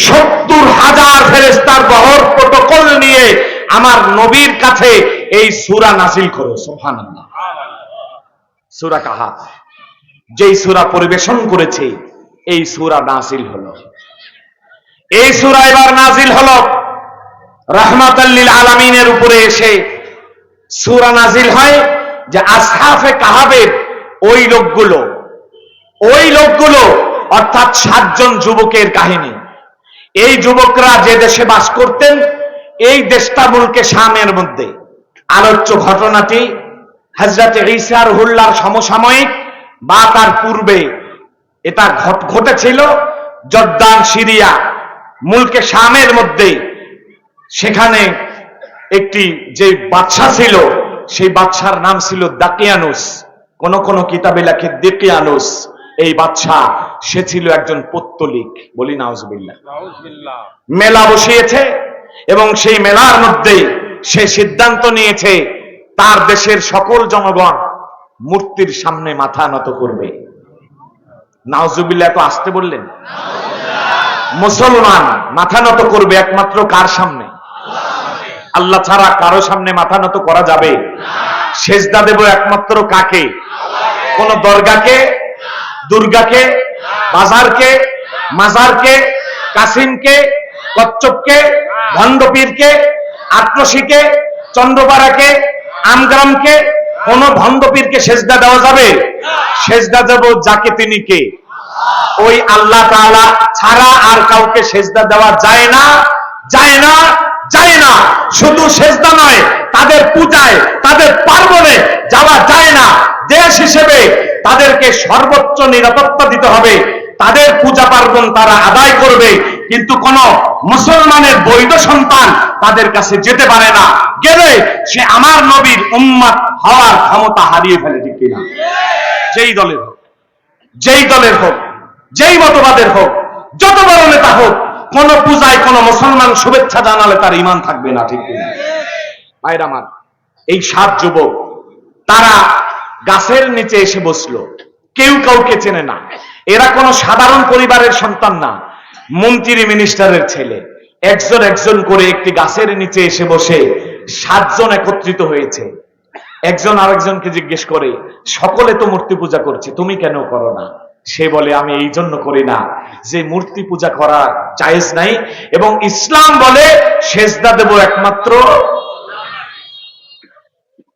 70,000 ফেরেশতার বহর প্রটোকল নিয়ে আমার নবীর কাছে এই সূরা নাযিল করো। সুবহানাল্লাহ। সূরা কাহাফ, যেই সূরা পরিবেশন করেছে এই সূরা নাযিল হলো। এই সূরা এবার নাযিল হলো রাহমাতাল লিল আলামিনের উপরে এসে সূরা নাযিল হয় যে আসহাফে কাহাফের ওই লোকগুলো অর্থাৎ 7 জন যুবকের কাহিনী। এই যুবকরা যে দেশে বাস করতেন, এই দেশটা মুলকে শামের মধ্যে। আলোচ্য ঘটনাটি হযরত ঈসা রুহুল্লাহর সমসাময়িক বা তার পূর্বে এটা ঘটেছিল জর্দান সিরিয়া মুলকে শামের মধ্যে। সেখানে একটি যে বাদশা ছিল, সেই বাদশার নাম ছিল দাকিয়ানুস, কোন কোন কিতাবে লেখে দিকিয়ানুস। এই বাদশা সে ছিল একজন পৌত্তলিক, বলি নাউজুবিল্লাহ। মেলা বসিয়েছে এবং সেই মেলার মধ্যে সে সিদ্ধান্ত নিয়েছে তার দেশের সকল জনগণ মূর্তির সামনে মাথা নত করবে। নাউজুবিল্লাহ, তো আসতে বললেন। মুসলমান মাথা নত করবে একমাত্র কার সামনে? আল্লাহ ছাড়া কারো সামনে মাথা নত করা যাবে? সেজদা দেব একমাত্র কাকে? কোন দরগাকে, দুর্গাকে, বাজারকে, মাজারকে, কাসিমকে, কচ্ছপকে, ভণ্ডপীরকে, আটরশিকে, চন্দ্রপাড়াকে, আমগ্রামকে? কোন ভণ্ডপীরকে সেজদা দেওয়া যাবে? সেজদা দেব যাকে তিনি কে? ওই আল্লাহ তাআলা ছাড়া আর কাউকে সেজদা দেওয়া যায় না, যায় না, যায় না। শুধু সেজদা নয়, তাদের পূজায়, তাদের পার্বণে যাওয়া যায় না। দেশ হিসেবে তাদেরকে সর্বোচ্চ নিরাপত্তা দিতে হবে, তাদের পূজা পার্বণ তারা আদায় করবে, কিন্তু কোন মুসলমানের বৈধ সন্তান তাদের কাছে যেতে পারে না। গেলে সে আমার নবীর উম্মত হওয়ার ক্ষমতা হারিয়ে ফেলে, ঠিক কিনা? যেই দলের হোক, যেই দলের হোক, যেই মতবাদের হোক, যত বড় নেতা হোক, কোন পূজায় কোন মুসলমান শুভেচ্ছা জানালে তার ঈমান থাকবে না, ঠিক কিনা? ভাইরা আমার, এই 7 যুবক তারা গাছের নিচে এসে বসলো, কেউ কাউকে চেনে না, এরা কোনো সাধারণ পরিবারের সন্তান না, মন্ত্রী মিনিস্টারের ছেলে। একজন একজন করে একটি গাছের নিচে এসে বসে 7 জন একত্রিত হয়েছে। একজন আরেকজনকে জিজ্ঞেস করে, সকলে তো মূর্তি পূজা করছে, তুমি কেন করো না? সে বলে, আমি এই জন্য করি না যে মূর্তি পূজা করা জায়েজ নাই, এবং ইসলাম বলে সেজদা দেব একমাত্র।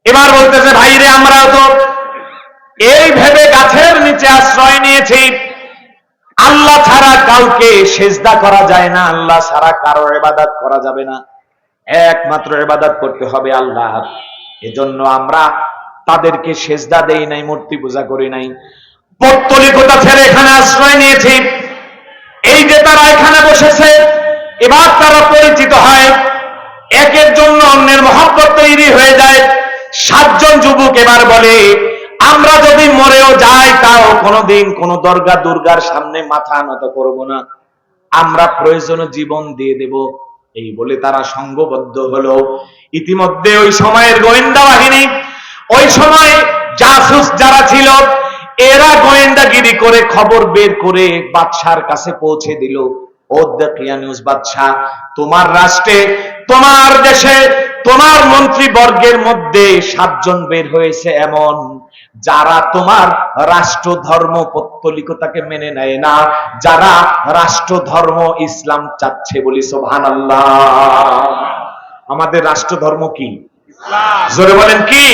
এবার বলতেছে, ভাইরে আমরাও তো এই ভেবে গাছের নিচে আশ্রয় নিয়েছি, আল্লাহ ছাড়া কাউকে সেজদা করা যায় না, আল্লাহ ছাড়া কারো ইবাদত করা যাবে না, একমাত্র ইবাদত করতে হবে আল্লাহ। এজন্য আমরা তাদেরকে সেজদা দেই নাই, মূর্তি পূজা করি নাই, পৌত্তলিকতা ছেড়ে এখানে আশ্রয় নিয়েছি। এই যে তারা এখানে বসেছে, এবার তারা পরিচিত হয়, একের জন্য অন্যের মহব্বত তৈরি হয়ে যায়। 7 জন যুবক এবার বলে, আমরা যদি মরেও যাই তাও কোনোদিন কোন দরগা দুর্গার সামনে মাথা নত করব না, আমরা প্রয়োজনে জীবন দিয়ে দেব। এই বলে তারা সংঘবদ্ধ হলো। ইতিমধ্যে ওই সময়ের গোয়েন্দা বাহিনী, ওই সময় জাসুস যারা ছিল, এরা গোয়েন্দাগিরি করে খবর বের করে বাদশার কাছে পৌঁছে দিল, ও কিয়ানুস বাদশা, তোমার রাষ্ট্রে, তোমার দেশে, তোমার মন্ত্রীবর্গের মধ্যে 7 জন বের হয়েছে এমন, যারা তোমার রাষ্ট্র ধর্ম পৌত্তলিকতাকে মেনে নেয় না, যারা রাষ্ট্র ধর্ম ইসলাম চাচ্ছে। বলি সুবহানাল্লাহ। আমাদের রাষ্ট্র ধর্ম কি? জোরে বলেন কি?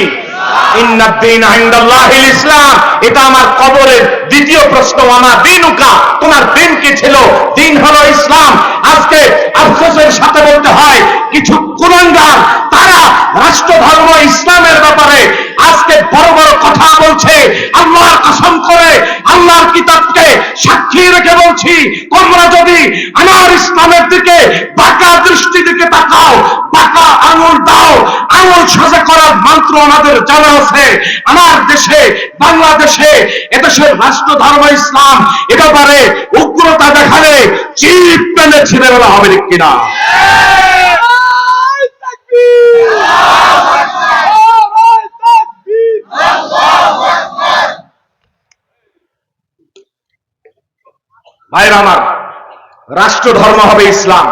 ইন্নাদ-দীন ইনদাল্লাহিল ইসলাম। এটা আমার কবরের দ্বিতীয় প্রশ্ন, ওয়ামা দীনুকা, তোমার দিন কি ছিল? দিন হলো ইসলাম। আজকে আফসোসের সাথে বলতে হয়, কিছু কুলাঙ্গার তারা রাষ্ট্র ধর্ম ইসলামের ব্যাপারে আজকে বড় বড় কথা বলছে। আল্লাহর কসম করে, আল্লাহর কিতাবকে সাক্ষী রেখে বলছি, তোমরা যদি আমার ইসলামের দিকে বাঁকা দৃষ্টি দিকে তাকাও, বাঁকা আঙুল দাও, আঙুল সোজা করার মন্ত্র আমাদের জানা আছে। আমার দেশে, বাংলাদেশে, এদেশের রাষ্ট্র ধর্ম ইসলাম, এ ব্যাপারে উগ্রতা দেখালে চিপ পেলে ছিঁড়ে ফেলা হবে, ঠিক কিনা? ভাইরা আমার, রাষ্ট্র ধর্ম হবে ইসলাম।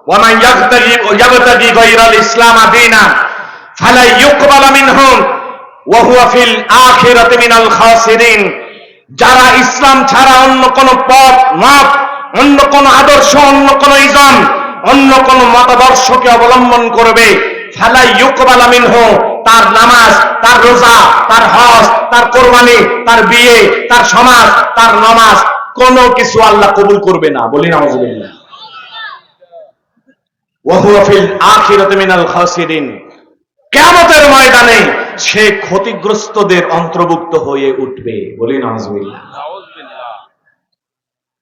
ওয়ামান ইয়াবতাগি গায়রাল ইসলাম দীনান ফালা ইউকবালা মিনহু ওয়া হুয়া ফিল আখিরাতি মিনাল খাসিরিন। যারা ইসলাম ছাড়া অন্য কোন পথ, মত, অন্য কোন আদর্শ, অন্য কোন ইজম, অন্য কোন মতাদর্শকে অবলম্বন করবে, ফালা ইউকবালা মিনহু, তার নামাজ, তার রোজা, তার হজ, তার কোরবানি, তার বিয়ে, তার সমাজ, তার নামাজ, কোনো কিছু আল্লাহ কবুল করবে না। বলি নাউযুবিল্লাহ। ওয়া হুয়া ফিল আখিরাতি মিনাল খাসিরিন। কিয়ামতের ময়দানে সে ক্ষতিগ্রস্তদের অন্তর্ভুক্ত হয়ে উঠবে। বলি নাউযুবিল্লাহ।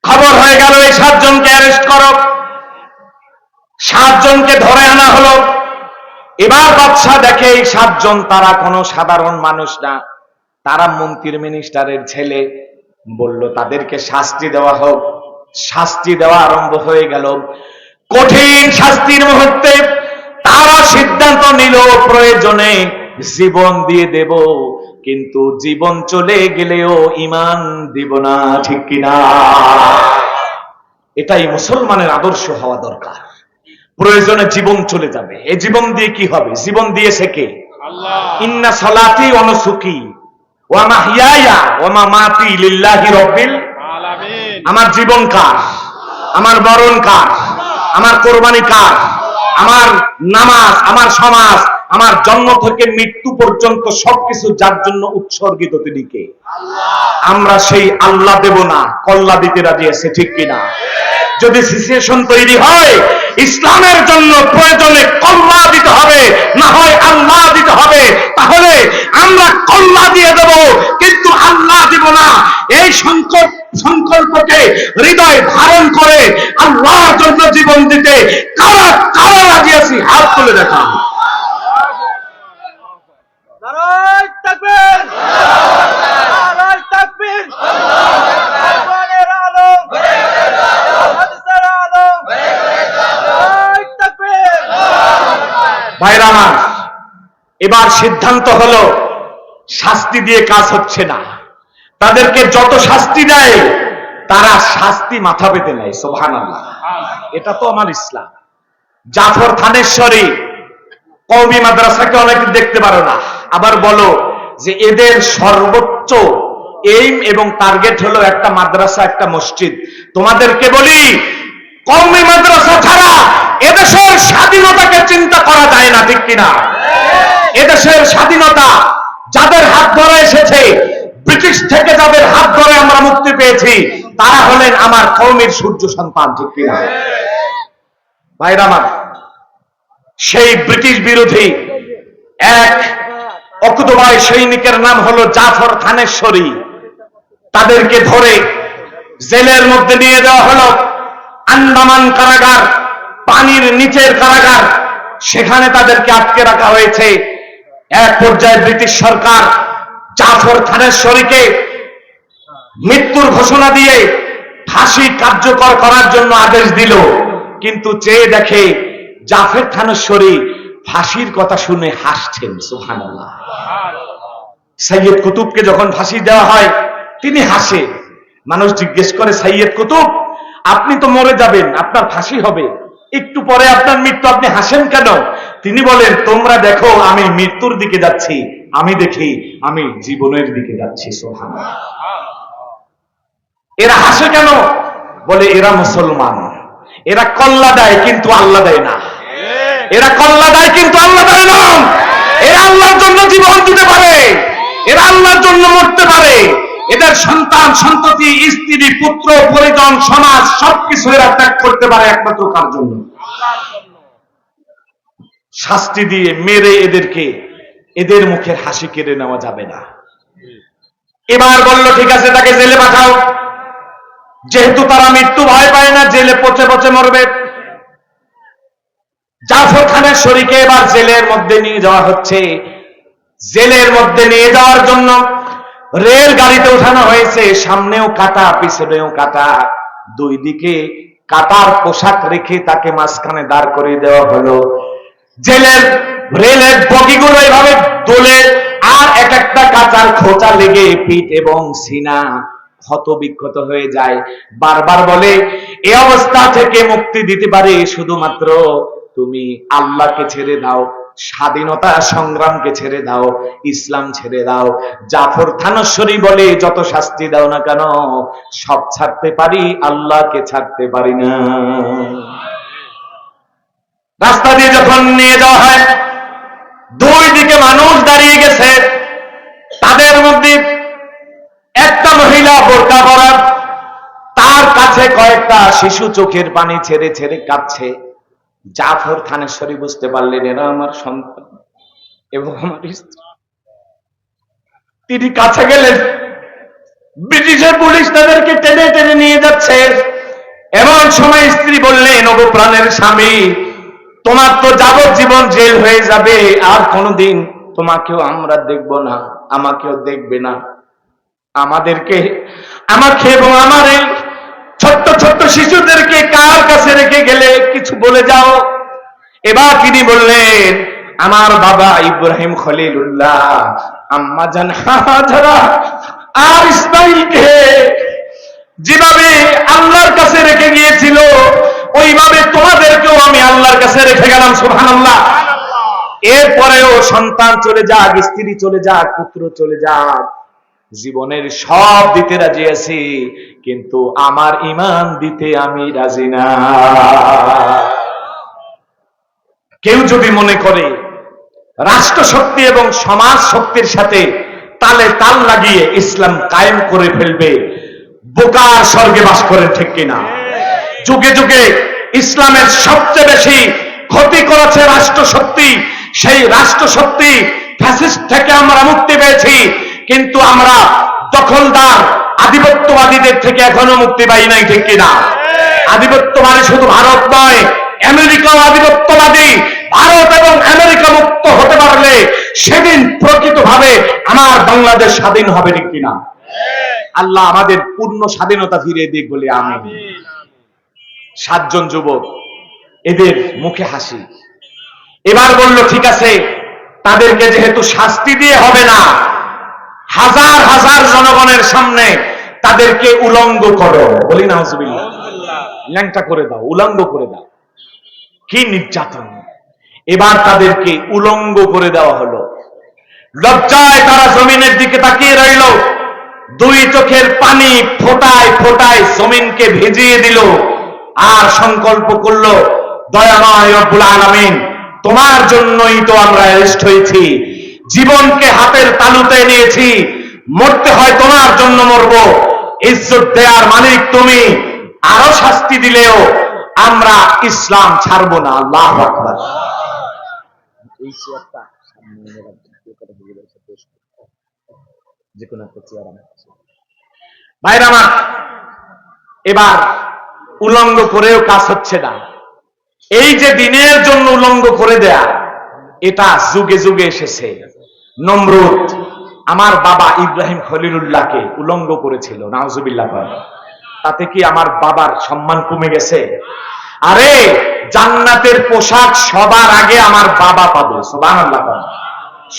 খবর হয়ে গেল, এই 7 জনকে অ্যারেস্ট করো। 7 জনকে ধরে আনা হলো। এবার বাদশা দেখে এই 7 জন তারা কোনো সাধারণ মানুষ না, তারা মন্ত্রী মিনিস্টারের ছেলে। বলল তাদেরকে শাস্তি দেওয়া হোক। শাস্তি দেওয়া আরম্ভ হয়ে গেল। কঠিন শাস্তির মুহূর্তে তারা সিদ্ধান্ত নিল, প্রয়োজনে জীবন দিয়ে দেব, কিন্তু জীবন চলে গেলেও ঈমান দিব না, ঠিক কিনা? এটাই মুসলমানের আদর্শ হওয়া দরকার। প্রয়োজনে জীবন চলে যাবে, এই জীবন দিয়ে কি হবে? জীবন দিয়েছে কে? আল্লাহ। ইন্না সালাতি ওয়া নুসুকি ওয়া মাহইয়ায়া ওয়া মামাতি লিল্লাহি রাব্বিল আলামিন। আমার জীবন কার? আমার মরণ কার? আমার কোরবানি কার? আমার নামাজ, আমার সমাজ, আমার জন্ম থেকে মৃত্যু পর্যন্ত সবকিছু যার জন্য উৎসর্গিত, তিনি কে? আল্লাহ। আমরা সেই আল্লাহ দেব না, কল্লা দিতে রাজি আছে, ঠিক কিনা? যদি সিচুয়েশন তৈরি হয়, ইসলামের জন্য প্রয়োজনে কল্লা দিতে হবে, না হয় আল্লাহ দিতে হবে, তাহলে আমরা কল্লা দিয়ে দেব, কিন্তু আল্লাহ দিব না। এই সংকল্পকে হৃদয় ধারণ করে আল্লাহর জন্য জীবন দিতে কারা কারা রাজি আছি? হাত তুলে দেখান। নারায়ে তাকবীর, নারায়ে তাকবীর, কোরআনের আলো, হাদিসের আলো, নারায়ে তাকবীর। ভাইরা আমার, এবার সিদ্ধান্ত হলো শাস্তি দিয়ে কাজ হচ্ছে না। তাদেরকে যত শাস্তি দেয় তারা শাস্তি মাথা পেতে নেয়। সুবহানাল্লাহ, এটা তো আমার ইসলাম। জাফর থানেশ্বরী কওমি মাদ্রাসাকে অনেকে দেখতে পারো না, আবার বলো যে এদের সর্বোচ্চ এইম এবং টার্গেট হলো একটা মাদ্রাসা, একটা মসজিদ। তোমাদেরকে বলি, কওমি মাদ্রাসা ছাড়া এদেশের স্বাধীনতাকে চিন্তা করা যায় না, ঠিক কিনা? এদেশের স্বাধীনতা যাদের হাত ধরে এসেছে, ব্রিটিশ থেকে যাদের হাত ধরে আমরা মুক্তি পেয়েছি, তারা হলেন আমার কওমের সূর্য সন্তান, ঠিক কিনা? ভাইরা আমার, সেই ব্রিটিশ বিরোধী এক অকুতোভয় সৈনিকের নাম হলো জাফর থানেশ্বরী। তাদেরকে ধরে জেলের মধ্যে নিয়ে যাওয়া হলো, আন্দামান কারাগার, পানির নিচের কারাগার, সেখানে তাদেরকে আটকে রাখা হয়েছে। এক পর্যায়ে ব্রিটিশ সরকার জাফর থানেশ্বরীকে মৃত্যুর ঘোষণা দিয়ে ফাঁসি কার্যকর করার জন্য আদেশ দিল, কিন্তু চেয়ে দেখে জাফর থানেশ্বরী ফাঁসির কথা শুনে হাসছেন। সুবহানাল্লাহ। সৈয়দ কুতুবকে যখন ফাঁসি দেওয়া হয় তিনি হাসে। মানুষ জিজ্ঞেস করে, সৈয়দ কুতুব, আপনি তো মরে যাবেন, আপনার ফাঁসি হবে, একটু পরে আপনার মৃত্যু, আপনি হাসেন কেন? তিনি বলেন, তোমরা দেখো আমি মৃত্যুর দিকে যাচ্ছি, আমি দেখি আমি জীবনের দিকে যাচ্ছি। সুবহানাল্লাহ। এরা হাসে কেন? বলে এরা মুসলমান, এরা কল্লা দেয় কিন্তু আল্লাহ দেয় না, এরা কল্লা দেয় কিন্তু আল্লাহ দেয় না। এরা আল্লাহর জন্য জীবন দিতে পারে, এরা আল্লাহর জন্য মরতে পারে। এদের সন্তান সন্ততি, স্ত্রী, পুত্র, পরিজন, সমাজ সবকিছু এরা ত্যাগ করতে পারে একমাত্র কার জন্য? শাস্তি দিয়ে মেরে এদেরকে, এদের মুখের হাসি কেড়ে নেওয়া যাবে না। এবার বলল, ঠিক আছে, তাকে জেলে পাঠাও। যেহেতু তারা মৃত্যু ভয় পায় না, জেলে পচে পচে মরবে। জাফর থানেশ্বরীকে এবার জেলের মধ্যে নিয়ে যাওয়া হচ্ছে। জেলের মধ্যে নিয়ে যাওয়ার জন্য রেল গাড়িতে উঠানো হয়েছে, সামনেও কাটা পিছনেও কাটা, দুই দিকে কাটার পোশাক রেখে তাকে মাঝখানে দাঁড় করিয়ে দেওয়া হলো। জেলের রেলের বগিগুলো এভাবে দোলে, আর এক একটা কাঁচার খোঁচা লেগে পিঠ এবং সিনা ক্ষত বিক্ষত হয়ে যায়। বারবার বলে, এই অবস্থা থেকে মুক্তি দিতে পারে শুধুমাত্র তুমি আল্লাহকে ছেড়ে দাও, স্বাধীনতা সংগ্রামকে ছেড়ে দাও, ইসলাম ছেড়ে দাও। জাফর থানেশ্বরী বলে, যত শাস্তি দাও না কেন সব ছাড়তে পারি, আল্লাহকে ছাড়তে পারি না। রাস্তা দিয়ে যখন নিয়ে যাওয়া হয়, দুই দিকে মানুষ দাঁড়িয়ে গেছে, তাদের মধ্যে একটা মহিলা বোরকা পরা, তার কাছে কয়েকটা শিশু চোখের পানি ছেড়ে ছেড়ে কাঁদছে। জাফর থানেশ্বরী বুঝতে পারলেন এরা আমার সন্তান এবং আমার স্ত্রী। তিনি কাছে গেলেন, ব্রিটিশের পুলিশ তাদেরকে টেনে টেনে নিয়ে যাচ্ছে। এমন সময় স্ত্রী বললেন, ওগো প্রাণের স্বামী, তোমার তো যাবজ্জীবন জেল হয়ে যাবে, আর কোনোদিন তোমাকেও আমরা দেখব না, আমাকেও দেখবে না। আমাকে এবং আমার এই ছোট্ট ছোট্ট শিশুদেরকে কার কাছে রেখে গেলে কিছু বলে যাও। এবার তিনি বললেন, আমার বাবা ইব্রাহিম খলিলুল্লাহ, আম্মা জান হাজারা আর ইসমাইলকে যেভাবে আল্লাহর কাছে রেখে গিয়েছিল, ওইভাবে তোমাদেরকেও আমি আল্লাহর কাছে রেখে গেলাম। সুবহানাল্লাহ। এরপরেও সন্তান চলে যাক, স্ত্রী চলে যাক, পুত্র চলে যাক, জীবনের সব দিতে রাজি আছি, কিন্তু আমার ঈমান দিতে আমি রাজি না। কেউ যদি মনে করে রাষ্ট্র শক্তি এবং সমাজ শক্তির সাথে তালে তাল লাগিয়ে ইসলাম কায়েম করে ফেলবে, বোকার স্বর্গে বাস করেন, ঠিক কিনা? যুগে যুগে ইসলামের সবচেয়ে বেশি ক্ষতি করেছে রাষ্ট্রশক্তি। সেই রাষ্ট্রশক্তি ফ্যাসিস্ট থেকে আমরা মুক্তি পেয়েছি, কিন্তু আমরা দখলদার আধিপত্যবাদীদের থেকে এখনো মুক্তি পাই নাই, ঠিক কিনা? আধিপত্যবাদী শুধু ভারত নয়, আমেরিকাও আধিপত্যবাদী। ভারত এবং আমেরিকা মুক্ত হতে পারলে সেদিন প্রকৃতভাবে আমার বাংলাদেশ স্বাধীন হবে, ঠিক কিনা? আল্লাহ আমাদের পূর্ণ স্বাধীনতা ফিরিয়ে দিক বলে আমিন। 7 জন যুবক, এদের মুখে হাসি। এবার বলল ঠিক আছে, তাদেরকে যেহেতু শাস্তি দিয়ে হবে না, হাজার হাজার জনগণের সামনে তাদেরকে উলঙ্গ করো। বলি নাউজুবিল্লাহ, ল্যাংটা করে দাও, উলঙ্গ করে দাও। কি নির্যাতন! এবার তাদেরকে উলঙ্গ করে দেওয়া হলো। লজ্জায় তারা জমিনের দিকে তাকিয়ে রইল। 2 চোখের পানি ফোটায় ফোটায় জমিনকে ভিজিয়ে দিল, আর সংকল্প করল, দয়াময় রব্বুল আলামিন, তোমার জন্যই তো আমরা অ্যারেস্ট হয়েছি, জীবনকে হাতের তালুতে নিয়েছি, মরতে হয় তোমার জন্য মরবো, ইজ্জত দেওয়ার মালিক তুমি, আরো শাস্তি দিলেও আমরা ইসলাম ছাড়বো না। আল্লাহু আকবার। ভাইরা আমার, এবার উলঙ্গ করেও কাজ হচ্ছে না। এই যে দিনের জন্য উলঙ্গ করে দেয়া, এটা যুগে যুগে এসেছে। নমরুদ আমার বাবা ইব্রাহিম খলিলুল্লাহকে উলঙ্গ করেছিল, নাউজুবিল্লাহ। তাতে কি আমার বাবার সম্মান কমে গেছে? আরে জান্নাতের পোশাক সবার আগে আমার বাবা পাবে, সুবহানাল্লাহ।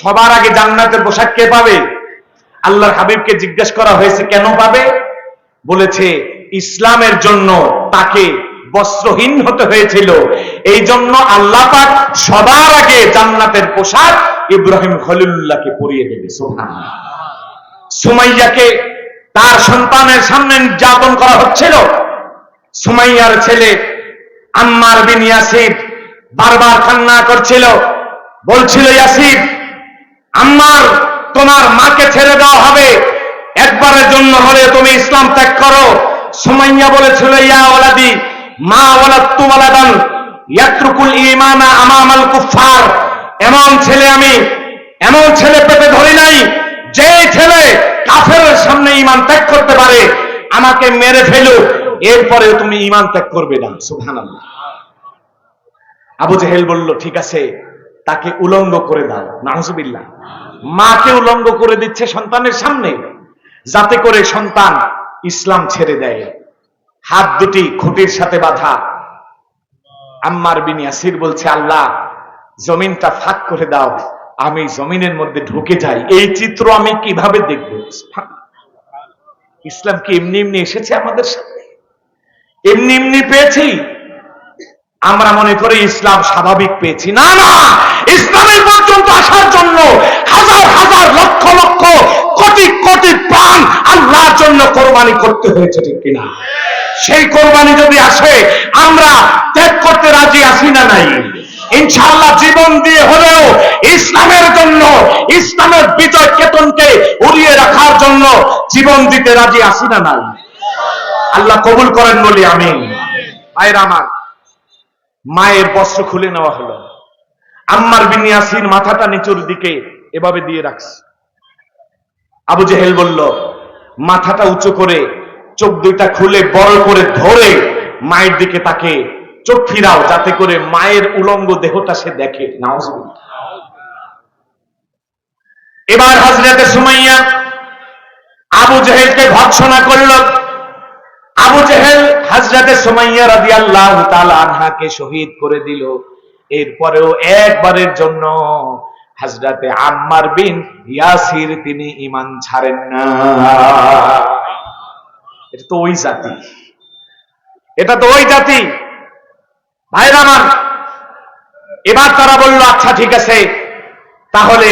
সবার আগে জান্নাতের পোশাক কে পাবে? আল্লাহর হাবিবকে জিজ্ঞেস করা হয়েছে কেন পাবে? বলেছে ইসলামের জন্য তাকে বস্ত্রহীন হতে হয়েছিল, এই জন্য আল্লাহ পাক সবার আগে জান্নাতের পোশাক ইব্রাহিম খলিলুল্লাহকে পরিয়ে দেবে। সুবহানাল্লাহ। সুমাইয়াকে তার সন্তানের সামনে নির্যাতন করা হচ্ছিল। সুমাইয়ার ছেলে আম্মার বিন ইয়াসির বারবার কান্না করছিল, বলছিল, ইয়াসির, আম্মার, তোমার মাকে ছেড়ে দেওয়া হবে, একবারের জন্য হলে তুমি ইসলাম ত্যাগ করো। সুমাইয়া বলেছিল, ইয়া ওয়ালাদি মা ওয়ালাদতু ওয়ালাদান ইয়াতরুকুল ঈমানা আমামাল কুফফার। এমন ছেলে পেটে ধরি নাই যে ছেলে কাফেরের সামনে ঈমান ত্যাগ করতে পারে। আমাকে মেরে ফেলো, এরপরে তুমি ঈমান ত্যাগ করবে না। সুবহানাল্লাহ। আবু জেহেল বলল, ঠিক আছে, তাকে উলঙ্গ করে দাও। নাউজুবিল্লাহ। মাকে উলঙ্গ করে দিচ্ছে সন্তানের সামনে, যাতে করে সন্তান ইসলাম ছেড়ে দেয়। হাত দুটি খুঁটির সাথে বাঁধা। আম্মার বিন ইয়াসির বলছে, আল্লাহ, জমিনটা ফাঁক করে দাও, আমি জমিনের মধ্যে ঢুকে যাই। এই চিত্র আমি কিভাবে দেখব? ইসলাম কি এমনি এমনি এসেছে আমাদের সামনে? এমনি এমনি পেয়েছি? আমরা মনে করি ইসলাম স্বাভাবিক পেয়েছি। না না, ইসলামের পর্যন্ত আসার জন্য হাজার হাজার লক্ষ লক্ষ কোটি কোটি প্রাণ আল্লাহর জন্য কোরবানি করতে হয়েছে, ঠিক কিনা? সেই কোরবানি যদি আসে, আমরা ত্যাগ করতে রাজি আছি না নাই? ইনশাআল্লাহ জীবন দিয়ে হলেও ইসলামের জন্য, ইসলামের বিজয় কেতনকে উড়িয়ে রাখার জন্য জীবন দিতে রাজি আছি না নাই? আল্লাহ কবুল করেন বলি আমিন। ভাইরা আমার, মায়ের বস্ত্র খুলে নেওয়া হলো। আম্মার বিন ইয়াসির মাথাটা নিচুর দিকে এভাবে দিয়ে রাখছে। আবু জেহেল বলল, মাথাটা উঁচু করে চোখ দুইটা খুলে বড় করে ধরে মায়ের দিকে তাকে চোখ ফিরাও, যাতে করে মায়ের উলঙ্গ দেহটা সে দেখে। নাউজুবিল্লাহ। এবার হযরতে সুমাইয়া আবু জেহেলকে ভর্ৎসনা করল। আবু জেহেল হযরতে সুমাইয়া রাদিয়াল্লাহু তাআলা আনহাকে শহীদ করে দিল। এরপরেও একবারের জন্য হযরতে আম্মার বিন ইয়াসির তিনি ঈমান ছাড়েন না। এটা তো ওই জাতি, এটা তো ওই জাতি। ভাইরা আমার, এবার তারা বলল, আচ্ছা ঠিক আছে, তাহলে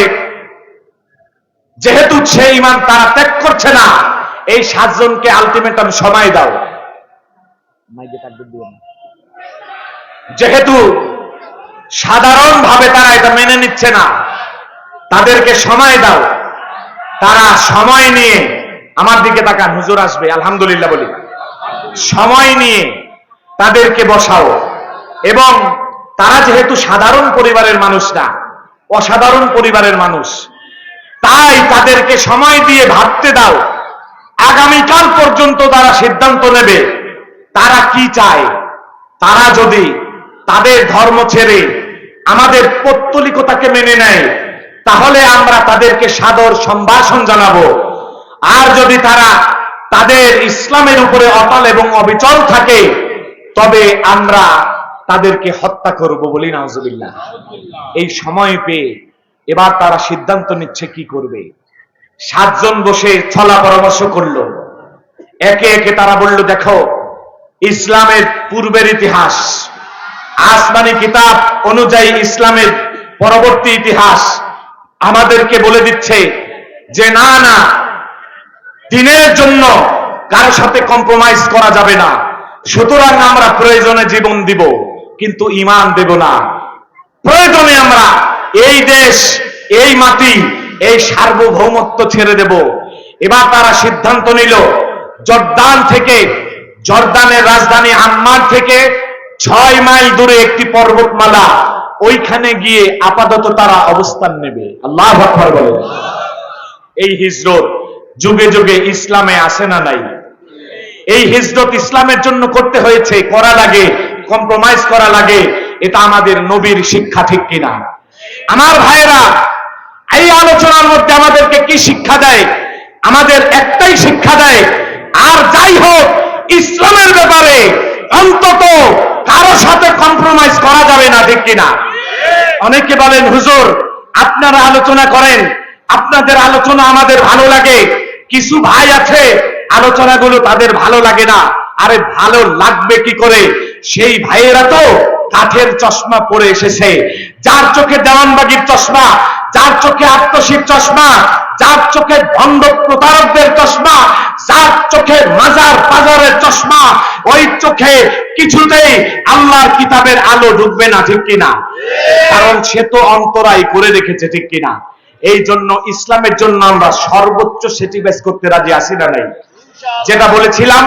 যেহেতু সে ঈমান তারা ত্যাগ করছে না, এই 7 জনকে আলটিমেটাম সময় দাও। যেহেতু সাধারণভাবে তারা এটা মেনে নিচ্ছে না, তাদেরকে সময় দাও। তারা সময় নিয়ে, আমার দিকে তাকান, হুজুর আসবে, আলহামদুলিল্লাহ বলি, সময় নিয়ে তাদেরকে বসাও। এবং তারা যেহেতু সাধারণ পরিবারের মানুষ না, অসাধারণ পরিবারের মানুষ, তাই তাদেরকে সময় দিয়ে ভাবতে দাও। আগামীকাল পর্যন্ত তারা সিদ্ধান্ত নেবে তারা কি চায়। তারা যদি তাদের ধর্ম ছেড়ে আমাদের পৌত্তলিকতাকে মেনে নেয়, তাহলে আমরা তাদেরকে সাদর সম্ভাষণ জানাবো। আর যদি তারা তাদের ইসলামের উপরে অটল এবং অবিচল থাকে, তবে আমরা তাদেরকে হত্যা করব, বলি নাউজুবিল্লাহ। এই সময় পেয়ে এবার তারা সিদ্ধান্ত নিচ্ছে কি করবে। 7 জন বসে ছলা পরামর্শ করলো। একে একে তারা বলল, দেখো, ইসলামের পূর্বের ইতিহাস, আসমানি কিতাব অনুযায়ী ইসলামের পরবর্তী ইতিহাস আমাদেরকে বলে দিচ্ছে যে না না, দিনের জন্য কারো সাথে কম্প্রোমাইজ করা যাবে না। সুতরাং আমরা প্রয়োজনে জীবন দিব, কিন্তু ঈমান দেব না। প্রয়োজনে আমরা এই দেশ, এই মাটি, এই সার্বভৌমত্ব ছেড়ে দেব। এবার তারা সিদ্ধান্ত নিল, জর্দানের রাজধানী আম্মান থেকে 6 মাইল দূরে একটি পর্বতমালা, ওইখানে গিয়ে আপাতত তারা অবস্থান নেবে। আল্লাহু আকবার বলেন। এই হিজরত যুগে যুগে ইসলামে আসে না নাই? এই হিজরত ইসলামের জন্য করতে হয়েছে, করা লাগে, কম্প্রোমাইজ করা লাগে। এটা আমাদের নবীর শিক্ষা, ঠিক কিনা? আমার ভাইরা, এই আলোচনার মধ্যে আমাদেরকে কি শিক্ষা দেয়? আমাদের একটাই শিক্ষা দেয়, আর যাই হোক, ইসলামের ব্যাপারে অন্তত কারো সাথে কম্প্রোমাইজ করা যাবে না, ঠিক কিনা? অনেকে বলেন, হুজুর আপনারা আলোচনা করেন, আপনাদের আলোচনা আমাদের ভালো লাগে। কিছু ভাই আছে আলোচনাগুলো তাদের ভালো লাগে না। আরে ভালো লাগবে কি করে? সেই ভাইয়েরা তো কাঠের চশমা পরে এসেছে। যার চোখে দেওয়ানবাগির চশমা, যার চোখে আত্মশির চশমা, যার চোখে ভণ্ড প্রতারকদের চশমা, যার চোখে মাজার বাজারের চশমা, ওই চোখে কিছুতেই আল্লাহর কিতাবের আলো ঢুকবে না, ঠিক কিনা? কারণ সে তো অন্তরায় করে রেখেছে, ঠিক কিনা? এই জন্য ইসলামের জন্য আমরা সর্বোচ্চ স্যাক্রিফাইস করতে রাজি আছি না নাই? যেটা বলেছিলাম,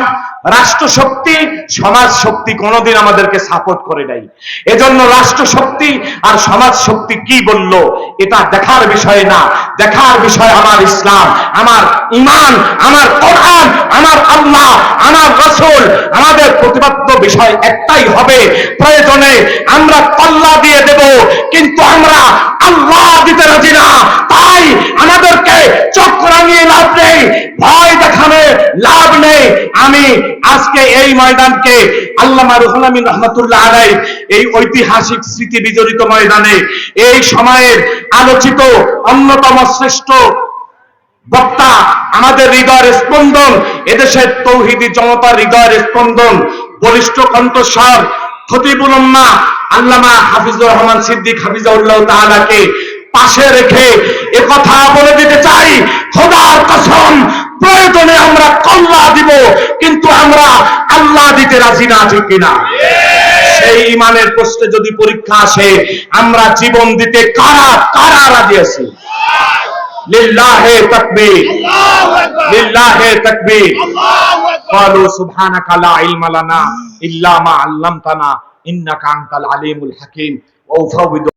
রাষ্ট্র শক্তি, সমাজ শক্তি কোনোদিন আমাদেরকে সাপোর্ট করে নাই। এজন্য রাষ্ট্র শক্তি আর সমাজ শক্তি কি বলল এটা দেখার বিষয় না। দেখার বিষয় আমার ইসলাম, আমার ঈমান, আমার কোরআন, আমার আল্লাহ, আমার রাসূল। আমাদের প্রতিপাদ্য বিষয় একটাই হবে, প্রয়োজনে আমরা কল্লা দিয়ে দেব, কিন্তু আমরা আল্লাহ দিতে রাজি না। তাই আমাদেরকে চোখ রাঙিয়ে লাভ নেই, ভয় দেখানো লাভ নেই। আমি আজকে এই ময়দানকে আল্লামা রুহুল আমিন রাহমাতুল্লাহ আলাইহি এই ঐতিহাসিক স্মৃতি বিজড়িত ময়দানে এই সময়ের আলোচিত অন্যতম শ্রেষ্ঠ বক্তা, আমাদের হৃদয়ের স্পন্দন, এদেশের তৌহিদি জনতার হৃদয়ের স্পন্দন, বলিষ্ঠ কণ্ঠস্বর খতিবুল উম্মাহ আল্লামা হাফিজুর রহমান সিদ্দিক হাফিজাহুল্লাহ তাআলাকে পাশে রেখে একথা বলে দিতে চাই, খোদার কসম, প্রয়োজনে আমরা কল্লা দিব, কিন্তু আমরা আল্লাহ দিতে রাজি না, ঠিক কিনা? সেই ঈমানের প্রশ্নে যদি পরীক্ষা আসে, আমরা জীবন দিতে কারা কারা রাজি আছি? লিল্লাহে তাকবীর, লিল্লাহে তাকবীর। ক্বালু সুবহানাকা লা ইলমা লানা ইল্লা মা আল্লামতানা ইন্নাকা আনতাল আলিমুল হাকীম। ওয়া উফাউযু